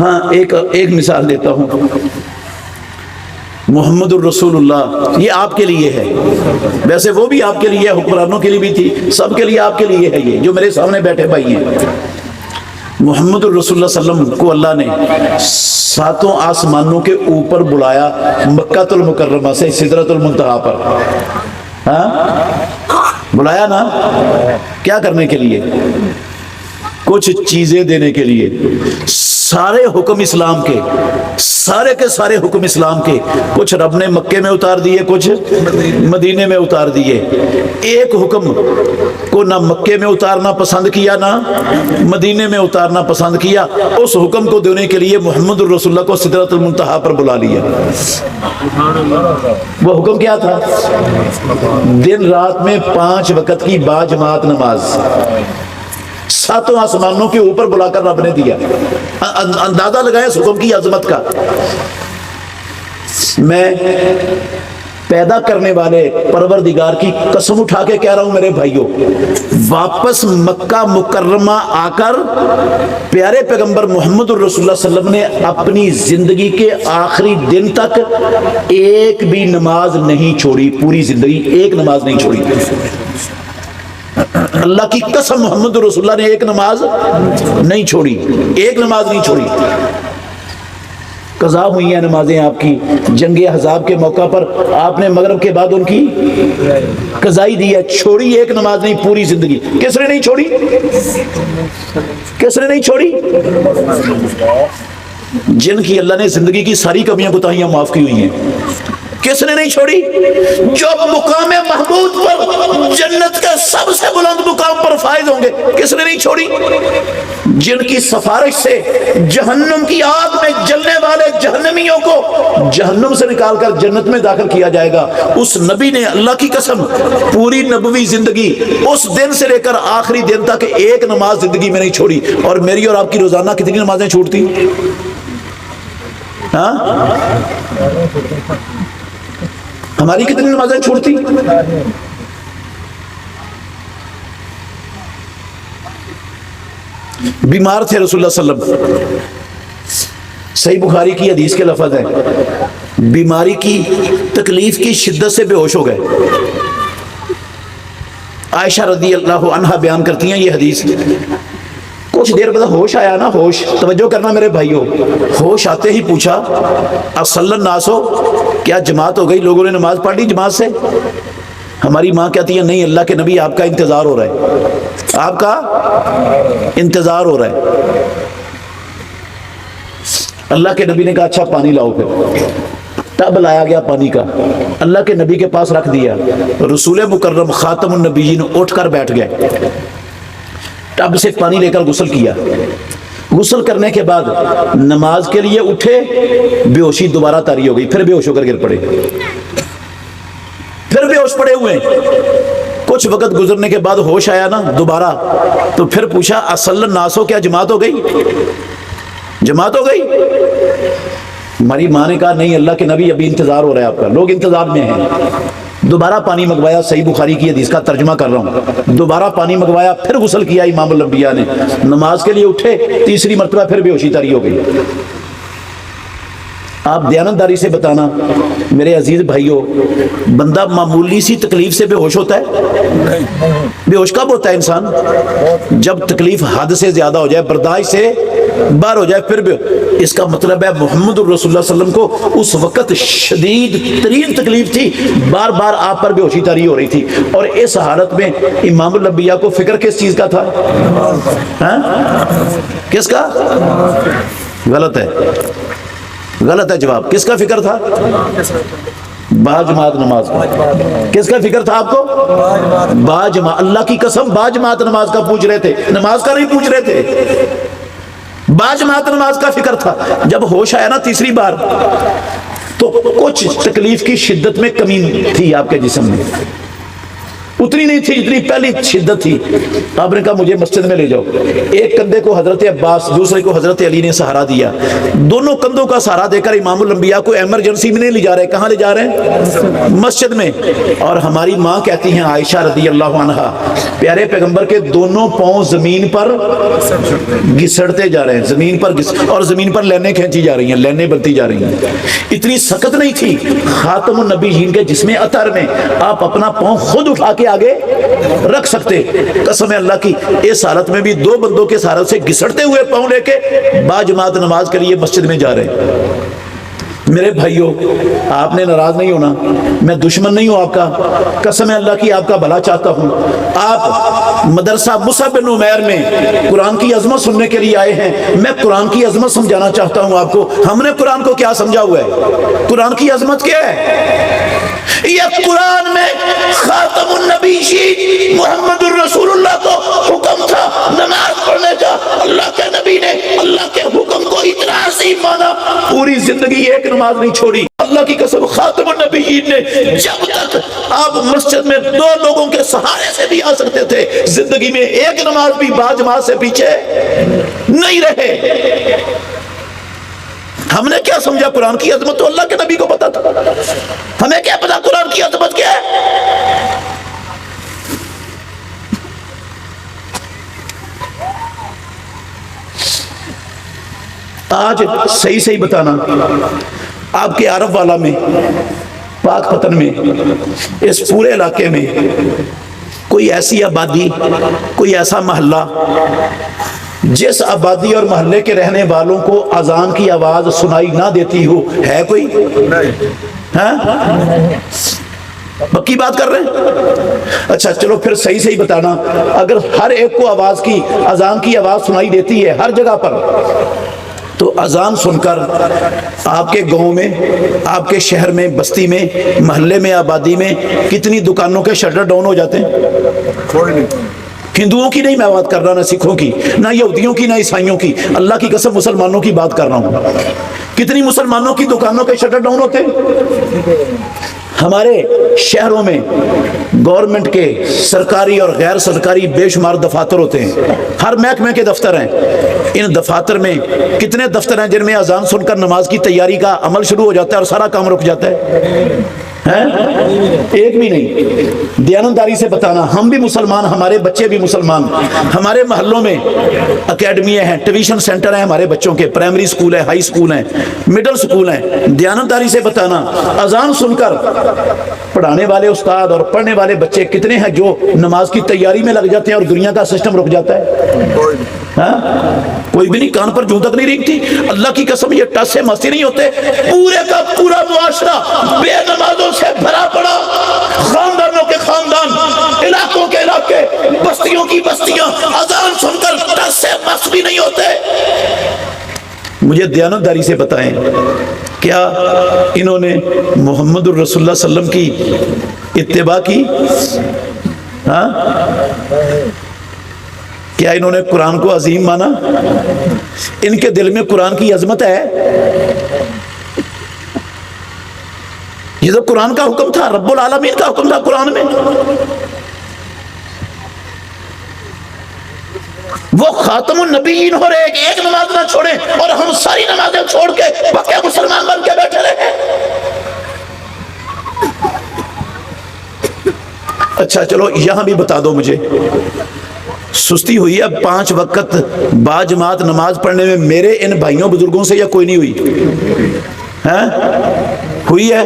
ہاں ایک مثال دیتا ہوں. محمد الرسول اللہ یہ آپ کے لیے ہے، ویسے وہ بھی آپ کے لیے ہے، حکمرانوں کے لیے بھی تھی، سب کے لیے آپ کے لیے ہے. یہ جو میرے سامنے بیٹھے بھائی ہیں، محمد الرسول اللہ صلی اللہ علیہ وسلم کو اللہ نے 7 آسمانوں کے اوپر بلایا، مکہ المکرمہ سے سدرۃ المنتہا پر. ہاں بلایا نا، کیا کرنے کے لیے؟ کچھ چیزیں دینے کے لیے. سارے حکم اسلام کے، سارے کے سارے حکم اسلام کے، کچھ رب نے مکے میں اتار دیے، کچھ مدینے میں اتار دیے. ایک حکم کو نہ مکے میں اتارنا پسند کیا نہ مدینے میں اتارنا پسند کیا. اس حکم کو دینے کے لیے محمد الرسول اللہ کو سدرۃ المنتہا پر بلا لیا. وہ حکم کیا تھا؟ دن رات میں 5 وقت کی باجماعت نماز 7 آسمانوں کے اوپر بلا کر رب نے دیا. اندازہ لگائے اس حکم کی عظمت کا. میں پیدا کرنے والے پروردگار کی قسم اٹھا کے کہہ رہا ہوں میرے بھائیوں، واپس مکہ مکرمہ آ کر پیارے پیغمبر محمد الرسول اللہ صلی اللہ علیہ وسلم نے اپنی زندگی کے آخری دن تک ایک بھی نماز نہیں چھوڑی. پوری زندگی ایک نماز نہیں چھوڑی. اللہ کی قسم محمد رسول اللہ نے ایک نماز نہیں چھوڑی، ایک نماز نہیں چھوڑی. قضا ہوئی ہیں نمازیں آپ کی. جنگ احزاب کے موقع پر آپ نے مغرب کے بعد ان کی قضائی دی ہے. چھوڑی ایک نماز نہیں پوری زندگی. کس نے نہیں چھوڑی؟ کس نے نہیں چھوڑی؟ جن کی اللہ نے زندگی کی ساری کمیاں کوتاہیاں معاف کی ہوئی ہیں. کس نے نہیں چھوڑی؟ جو مقام محمود پر جنت کے سب سے بلند مقام پر فائز ہوں گے، کس نے نہیں چھوڑی؟ جن کی سفارش سے جہنم کی آگ میں جلنے والے جہنمیوں کو جہنم سے نکال کر جنت میں داخل کیا جائے گا، اس نبی نے اللہ کی قسم پوری نبوی زندگی اس دن سے لے کر آخری دن تک ایک نماز زندگی میں نہیں چھوڑی. اور میری اور آپ کی روزانہ کتنی نمازیں چھوڑتی؟ ہاں ہماری کتنی نمازیں چھوڑتی؟ بیمار تھے رسول اللہ صلی اللہ علیہ وسلم. صحیح بخاری کی حدیث کے لفظ ہیں، بیماری کی تکلیف کی شدت سے بے ہوش ہو گئے. عائشہ رضی اللہ عنہا بیان کرتی ہیں یہ حدیث. کچھ دیر بعد ہوش آیا نا، ہوش، توجہ کرنا میرے بھائیوں، ہوش آتے ہی پوچھا اصل الناس ہو، کیا جماعت ہو گئی؟ لوگوں نے نماز پڑھ لی جماعت سے؟ ہماری ماں کہتی ہے نہیں اللہ کے نبی آپ کا انتظار ہو رہا ہے، آپ کا انتظار ہو رہا ہے. اللہ کے نبی نے کہا اچھا پانی لاؤ. پھر تب لایا گیا پانی کا، اللہ کے نبی کے پاس رکھ دیا. رسول مکرم خاتم النبیین اٹھ کر بیٹھ گئے، ٹب سے پانی لے کر غسل کیا. غسل کرنے کے بعد نماز کے لیے اٹھے، بے ہوشی دوبارہ طاری ہو گئی. پھر بے ہوش ہو کر گر پڑے، پھر بے ہوش پڑے ہوئے. کچھ وقت گزرنے کے بعد ہوش آیا نا دوبارہ، تو پھر پوچھا اصل الناس ہو، کیا جماعت ہو گئی؟ جماعت ہو گئی؟ ہماری ماں نے کہا نہیں اللہ کے نبی ابھی انتظار ہو رہا ہے آپ کا، لوگ انتظار میں ہیں. دوبارہ پانی منگوایا، صحیح بخاری کی حدیث کا ترجمہ کر رہا ہوں. دوبارہ پانی منگوایا، پھر غسل کیا امام الانبیاء نے. نماز کے لیے اٹھے، تیسری مرتبہ پھر بے ہوشی طاری ہو گئی. آپ دیانتداری سے بتانا میرے عزیز بھائیوں، بندہ معمولی سی تکلیف سے بے ہوش ہوتا ہے؟ بے ہوش کب ہوتا ہے انسان؟ جب تکلیف حد سے زیادہ ہو جائے، برداشت سے باہر ہو جائے، پھر بھی. اس کا مطلب ہے محمد الرسول اللہ صلی اللہ علیہ وسلم کو اس وقت شدید ترین تکلیف تھی، بار بار آپ پر بے ہوشی طاری ہو رہی تھی. اور اس حالت میں امام الانبیاء کو فکر کس چیز کا تھا؟ کس کا؟ غلط ہے، غلط ہے جواب. کس کا فکر تھا؟ باجماعت نماز کا. کس کا فکر تھا آپ کو؟ باجماعت. اللہ کی قسم باجماعت نماز کا پوچھ رہے تھے، نماز کا نہیں پوچھ رہے تھے، باجماعت نماز کا فکر تھا. جب ہوش آیا نا تیسری بار، تو کچھ تکلیف کی شدت میں کمی تھی آپ کے جسم میں. اتنی نہیں تھی جتنی پہلی شدت تھی. آپ نے کہا مجھے مسجد میں لے جاؤ. ایک کندھے کو حضرت عباس, دوسرے کو حضرت علی نے سہارا دیا. دونوں کندھوں کا سہارا دے کر امام الانبیاء کو ایمرجنسی میں نہیں لے جا رہے. کہاں لے جا رہے ہیں؟ مسجد میں. اور ہماری ماں کہتی ہیں عائشہ رضی اللہ عنہا, پیارے پیغمبر کے دونوں پاؤں زمین پر گھسڑتے جا رہے ہیں, زمین پر اور زمین پر لینیں کھینچی جا رہی ہیں, لینیں بنتی جا رہی ہیں. اتنی سخت نہیں تھی. خاتم النبیین کے جسم اطہر میں آپ اپنا پاؤں خود اٹھا کے آگے رکھ سکتے. قسم اللہ کی, اس حالت میں بھی دو بندوں کے سہارے سے گھسڑتے ہوئے پاؤں لے کے باجماعت نماز کے لیے مسجد میں جا رہے ہیں. میرے بھائیوں, آپ نے ناراض نہیں ہونا, میں دشمن نہیں ہوں آپ کا. قسم اللہ کی آپ کا بھلا چاہتا ہوں. آپ مدرسہ مصعب بن عمیر میں قرآن کی عظمت سننے کے لیے آئے ہیں. میں قرآن کی عظمت سمجھانا چاہتا ہوں آپ کو. ہم نے قرآن کو کیا سمجھا ہوا ہے؟ قرآن کی عظمت کیا ہے؟ یہ قرآن میں خاتم النبیین محمد الرسول اللہ کو حکم تھا نماز پڑھنے کا. اللہ کے نبی نے اللہ کے حکم کو اتنا عظیم مانا, پوری زندگی ایک نماز نہیں چھوڑی. اللہ کی قسم, خاتم النبیین نے جب تک آپ مسجد میں دو لوگوں کے سہارے سے بھی آ سکتے تھے, زندگی میں ایک نماز بھی باجماعت سے پیچھے نہیں رہے. ہم نے کیا سمجھا قرآن کی عظمت؟ تو اللہ کے نبی کو پتا تھا. ہمیں کیا پتا قرآن کی عظمت کیا ہے؟ آج صحیح صحیح بتانا, آپ کے عرب والا میں, پاک پتن میں, اس پورے علاقے میں کوئی ایسی آبادی, کوئی ایسا محلہ جس آبادی اور محلے کے رہنے والوں کو اذان کی آواز سنائی نہ دیتی ہو, ہے کوئی؟ پکی بات کر رہے ہیں؟ اچھا چلو پھر صحیح صحیح بتانا, اگر ہر ایک کو آواز کی, اذان کی آواز سنائی دیتی ہے ہر جگہ پر, تو اذان سن کر آپ کے گاؤں میں, آپ کے شہر میں, بستی میں, محلے میں, آبادی میں کتنی دکانوں کے شٹر ڈاؤن ہو جاتے ہیں؟ ہندوؤں کی نہیں میں بات کر رہا, نہ سکھوں کی, نہ یہودیوں کی, نہ عیسائیوں کی. اللہ کی قسم مسلمانوں کی بات کر رہا ہوں. کتنی مسلمانوں کی دکانوں کے شٹر ڈاؤن ہوتے ہیں. ہمارے شہروں میں گورنمنٹ کے سرکاری اور غیر سرکاری بے شمار دفاتر ہوتے ہیں, ہر محکمے کے دفتر ہیں. ان دفاتر میں کتنے دفتر ہیں جن میں اذان سن کر نماز کی تیاری کا عمل شروع ہو جاتا ہے اور سارا کام رک جاتا ہے؟ ایک بھی نہیں. دیانتداری سے بتانا, ہم بھی مسلمان, ہمارے بچے بھی مسلمان. ہمارے محلوں میں اکیڈمیاں ہیں, ٹیوشن سینٹر ہیں ہمارے بچوں کے, پرائمری سکول ہیں, ہائی سکول ہیں, مڈل سکول ہیں. دیانتداری سے بتانا, اذان سن کر پڑھانے والے استاد اور پڑھنے والے بچے کتنے ہیں جو نماز کی تیاری میں لگ جاتے ہیں اور دنیا کا سسٹم رک جاتا ہے؟ کوئی بھی نہیں, کان پر جوں تک نہیں رینگتی. اللہ کی قسم یہ ٹس سے مستی نہیں ہوتے. پورے کا پورا معاشرہ بے نمازوں سے بھرا پڑا, خاندانوں کے خاندان, علاقوں کے علاقے, بستیوں کی بستیاں اذان سن کر ٹس سے مست بھی نہیں ہوتے. مجھے دیانتداری سے بتائیں, کیا انہوں نے محمد الرسول اللہ صلی اللہ علیہ وسلم کی اتباع کی؟ کیا انہوں نے قرآن کو عظیم مانا؟ ان کے دل میں قرآن کی عظمت ہے؟ یہ تو قرآن کا حکم تھا, رب العالمین کا حکم تھا قرآن میں. وہ خاتم النبیین ہو رہے, ایک نماز نہ چھوڑیں اور ہم ساری نمازیں چھوڑ کے پکے مسلمان بن کے بیٹھے رہے. اچھا چلو یہاں بھی بتا دو مجھے, سستی ہوئی ہے 5 وقت باجماعت نماز پڑھنے میں میرے ان بھائیوں بزرگوں سے یا کوئی نہیں ہوئی؟ ہوئی ہے؟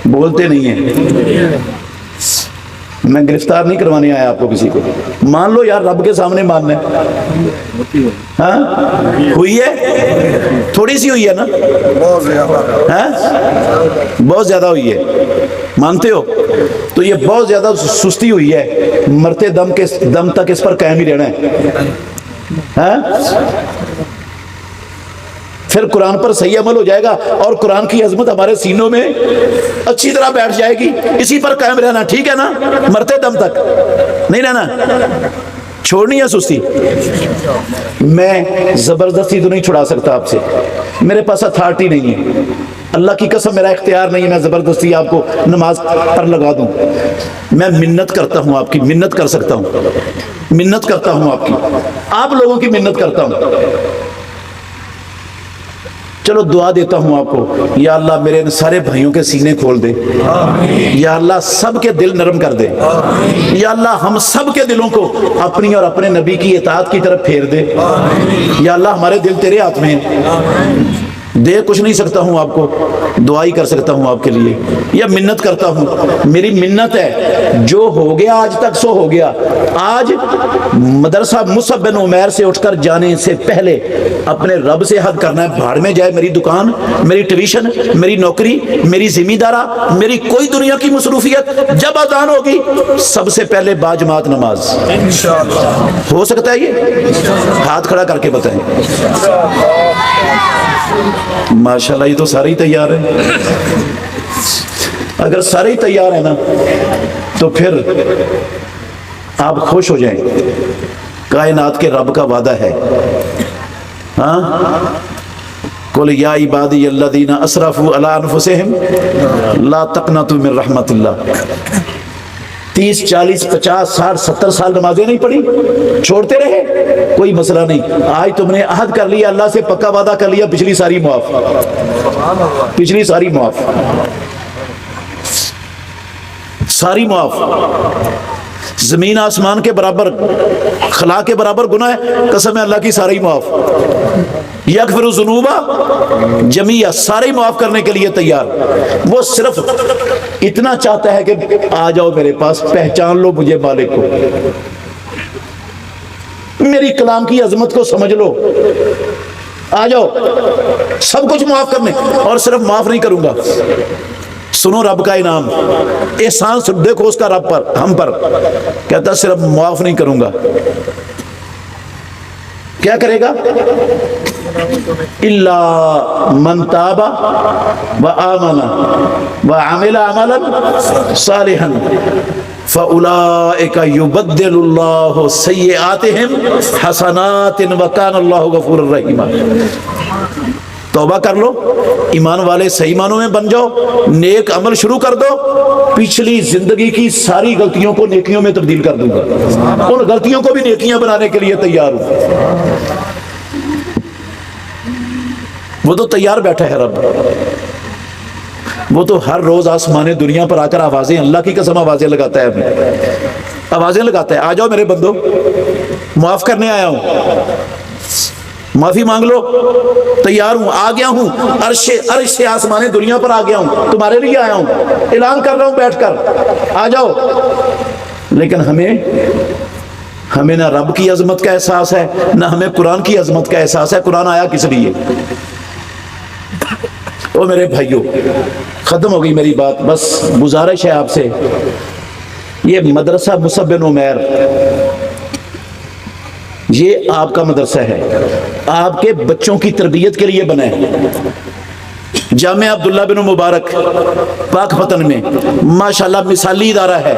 بولتے نہیں ہیں. میں گرفتار نہیں کروانے آیا آپ کو کسی کو. مان لو یار, رب کے سامنے ماننا ہے. ہوئی ہے؟ تھوڑی سی ہوئی ہے نا؟ بہت زیادہ ہوئی ہے, مانتے ہو؟ تو یہ بہت زیادہ سستی ہوئی ہے, مرتے دم تک اس پر قائم ہی رہنا ہے. پھر قرآن پر صحیح عمل ہو جائے گا اور قرآن کی عظمت ہمارے سینوں میں اچھی طرح بیٹھ جائے گی. اسی پر قائم رہنا, ٹھیک ہے نا؟ مرتے دم تک نہیں رہنا, چھوڑنی ہے سستی. میں زبردستی تو نہیں چھڑا سکتا آپ سے, میرے پاس اتھارٹی نہیں ہے. اللہ کی قسم میرا اختیار نہیں ہے میں زبردستی آپ کو نماز پر لگا دوں. میں منت کرتا ہوں آپ کی، منت کر سکتا ہوں، منت کرتا ہوں آپ کی، آپ لوگوں کی منت کرتا ہوں. چلو دعا دیتا ہوں آپ کو، یا اللہ میرے ان سارے بھائیوں کے سینے کھول دے، یا اللہ سب کے دل نرم کر دے، یا اللہ ہم سب کے دلوں کو اپنی اور اپنے نبی کی اطاعت کی طرف پھیر دے. یا اللہ ہمارے دل تیرے ہاتھ میں ہیں، دے کچھ نہیں سکتا ہوں آپ کو، دعا ہی کر سکتا ہوں آپ کے لیے، یا منت کرتا ہوں. میری منت ہے جو ہو گیا آج تک سو ہو گیا. آج مدرسہ مصعب بن عمیر سے اٹھ کر جانے سے پہلے اپنے رب سے حد کرنا ہے. بھاڑ میں جائے میری دکان، میری ٹیوشن، میری نوکری، میری ذمہ دارہ، میری کوئی دنیا کی مصروفیت. جب اذان ہوگی سب سے پہلے باجماعت نماز. ہو سکتا ہے یہ؟ ہاتھ کھڑا کر کے بتائیں. ماشاءاللہ یہ تو سارے ہی تیار ہیں. اگر سارے ہی تیار ہیں نا تو پھر آپ خوش ہو جائیں. کائنات کے رب کا وعدہ ہے، ہاں، قل یا عبادی الذین اسرفوا علی انفسہم لا تقنطوا من رحمت اللہ. 30 40 50 60 70 سال نمازیں نہیں پڑھی، چھوڑتے رہے، کوئی مسئلہ نہیں. آج تم نے عہد کر لیا، اللہ سے پکا وعدہ کر لیا، پچھلی ساری معاف، پچھلی ساری معاف، ساری معاف. زمین آسمان کے برابر، خلا کے برابر گناہ ہے، قسم ہے اللہ کی سارے معاف. یغفر الذنوب جمیعا، سارے معاف کرنے کے لیے تیار. وہ صرف اتنا چاہتا ہے کہ آ جاؤ میرے پاس، پہچان لو مجھے مالک کو، میری کلام کی عظمت کو سمجھ لو، آ جاؤ سب کچھ معاف کرنے. اور صرف معاف نہیں کروں گا، سنو رب کا انعام، احسان دیکھو اس کا رب پر، ہم پر. کہتا صرف معاف نہیں کروں گا. کیا کرے گا؟ الا من تاب وآمن وعمل عملا صالحا فاولئک یبدل اللہ سیئاتہم حسنات وکان اللہ غفورا رحیما. توبہ کر لو، ایمان والے صحیح معنوں میں بن جاؤ، نیک عمل شروع کر دو، پچھلی زندگی کی ساری غلطیوں کو نیکیوں میں تبدیل کر دوں گا. ان غلطیوں کو بھی نیکیاں بنانے کے لیے تیار ہوں. وہ تو تیار بیٹھا ہے رب، وہ تو ہر روز آسمان دنیا پر آ کر آوازیں، اللہ کی قسم آوازیں لگاتا ہے، اپنی آوازیں لگاتا ہے. آ جاؤ میرے بندو، معاف کرنے آیا ہوں، معافی مانگ لو، تیار ہوں، آ گیا ہوں، عرش سے آسمان دنیا پر آ گیا ہوں، تمہارے لیے آیا ہوں، اعلان کر رہا ہوں بیٹھ کر، آ جاؤ. لیکن ہمیں نہ رب کی عظمت کا احساس ہے، نہ ہمیں قرآن کی عظمت کا احساس ہے. قرآن آیا کس لیے؟ او میرے بھائیوں، ختم ہو گئی میری بات. بس گزارش ہے آپ سے، یہ مدرسہ مصعب بن عمیر یہ آپ کا مدرسہ ہے، آپ کے بچوں کی تربیت کے لیے بنا ہے. جامعہ عبداللہ بن مبارک پاک پتن میں ماشاءاللہ مثالی ادارہ ہے،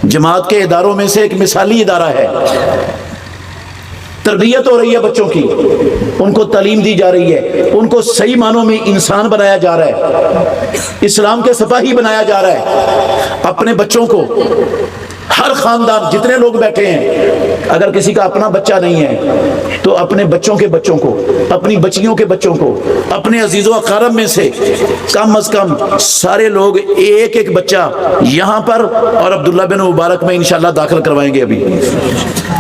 جماعت کے اداروں میں سے ایک مثالی ادارہ ہے. تربیت ہو رہی ہے بچوں کی، ان کو تعلیم دی جا رہی ہے، ان کو صحیح معنوں میں انسان بنایا جا رہا ہے، اسلام کے سپاہی بنایا جا رہا ہے. اپنے بچوں کو، ہر خاندان جتنے لوگ بیٹھے ہیں، اگر کسی کا اپنا بچہ نہیں ہے تو اپنے بچوں کے بچوں کو، اپنی بچیوں کے بچوں کو، اپنے عزیز و اقارب میں سے کم از کم سارے لوگ ایک ایک بچہ یہاں پر اور عبداللہ بن مبارک میں انشاءاللہ داخل کروائیں گے ابھی.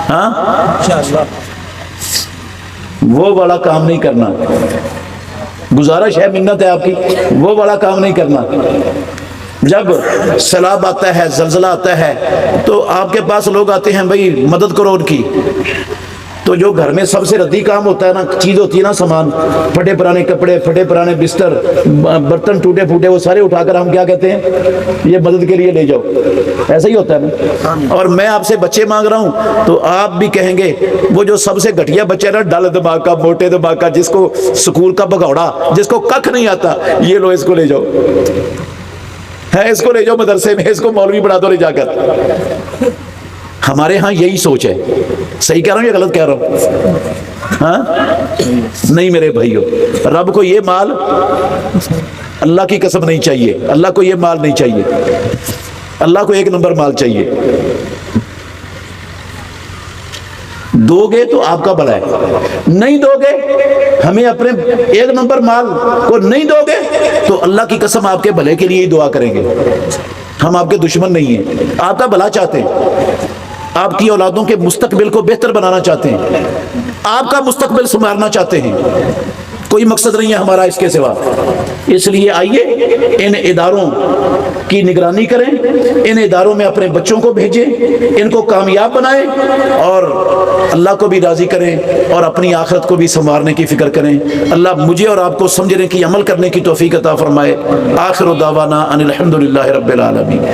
ہاں انشاءاللہ. وہ بڑا کام نہیں کرنا، گزارش ہے، منت ہے آپ کی، وہ بڑا کام نہیں کرنا. جب سیلاب آتا ہے، زلزلہ آتا ہے تو آپ کے پاس لوگ آتے ہیں، بھائی مدد کرو ان کی. تو جو گھر میں سب سے ردی کام ہوتا ہے نا، چیز ہوتی ہے نا، سامان، پھٹے پرانے کپڑے، پھٹے پرانے بستر، برتن ٹوٹے پھوٹے، وہ سارے اٹھا کر ہم کیا کہتے ہیں، یہ مدد کے لیے لے جاؤ. ایسا ہی ہوتا ہے نا. اور میں آپ سے بچے مانگ رہا ہوں تو آپ بھی کہیں گے وہ جو سب سے گھٹیا بچہ ہے نا، ڈل دماغ کا، موٹے دماغ کا، جس کو سکول کا بگوڑا، جس کو ککھ نہیں آتا، یہ لو اس کو لے جاؤ، ہے اس کو لے جاؤ مدرسے میں، اس کو مولوی بنا دو لے جا کر. ہمارے ہاں یہی سوچ ہے. صحیح کہہ رہا ہوں یا غلط کہہ رہا ہوں؟ ہاں نہیں میرے بھائیوں، رب کو یہ مال اللہ کی قسم نہیں چاہیے، اللہ کو یہ مال نہیں چاہیے، اللہ کو ایک نمبر مال چاہیے۔ دو گے تو آپ کا بھلا ہے، نہیں دو گے ہمیں اپنے ایک نمبر مال کو نہیں دو گے تو اللہ کی قسم آپ کے بھلے کے لیے ہی دعا کریں گے۔ ہم آپ کے دشمن نہیں ہیں، آپ کا بھلا چاہتے ہیں، آپ کی اولادوں کے مستقبل کو بہتر بنانا چاہتے ہیں، آپ کا مستقبل سنوارنا چاہتے ہیں، کوئی مقصد نہیں ہے ہمارا اس کے سوا۔ اس لیے آئیے ان اداروں کی نگرانی کریں، ان اداروں میں اپنے بچوں کو بھیجیں، ان کو کامیاب بنائیں اور اللہ کو بھی راضی کریں اور اپنی آخرت کو بھی سنوارنے کی فکر کریں۔ اللہ مجھے اور آپ کو سمجھنے کی، عمل کرنے کی توفیق عطا فرمائے۔ آخر دعوانا ان الحمدللہ رب العالمین۔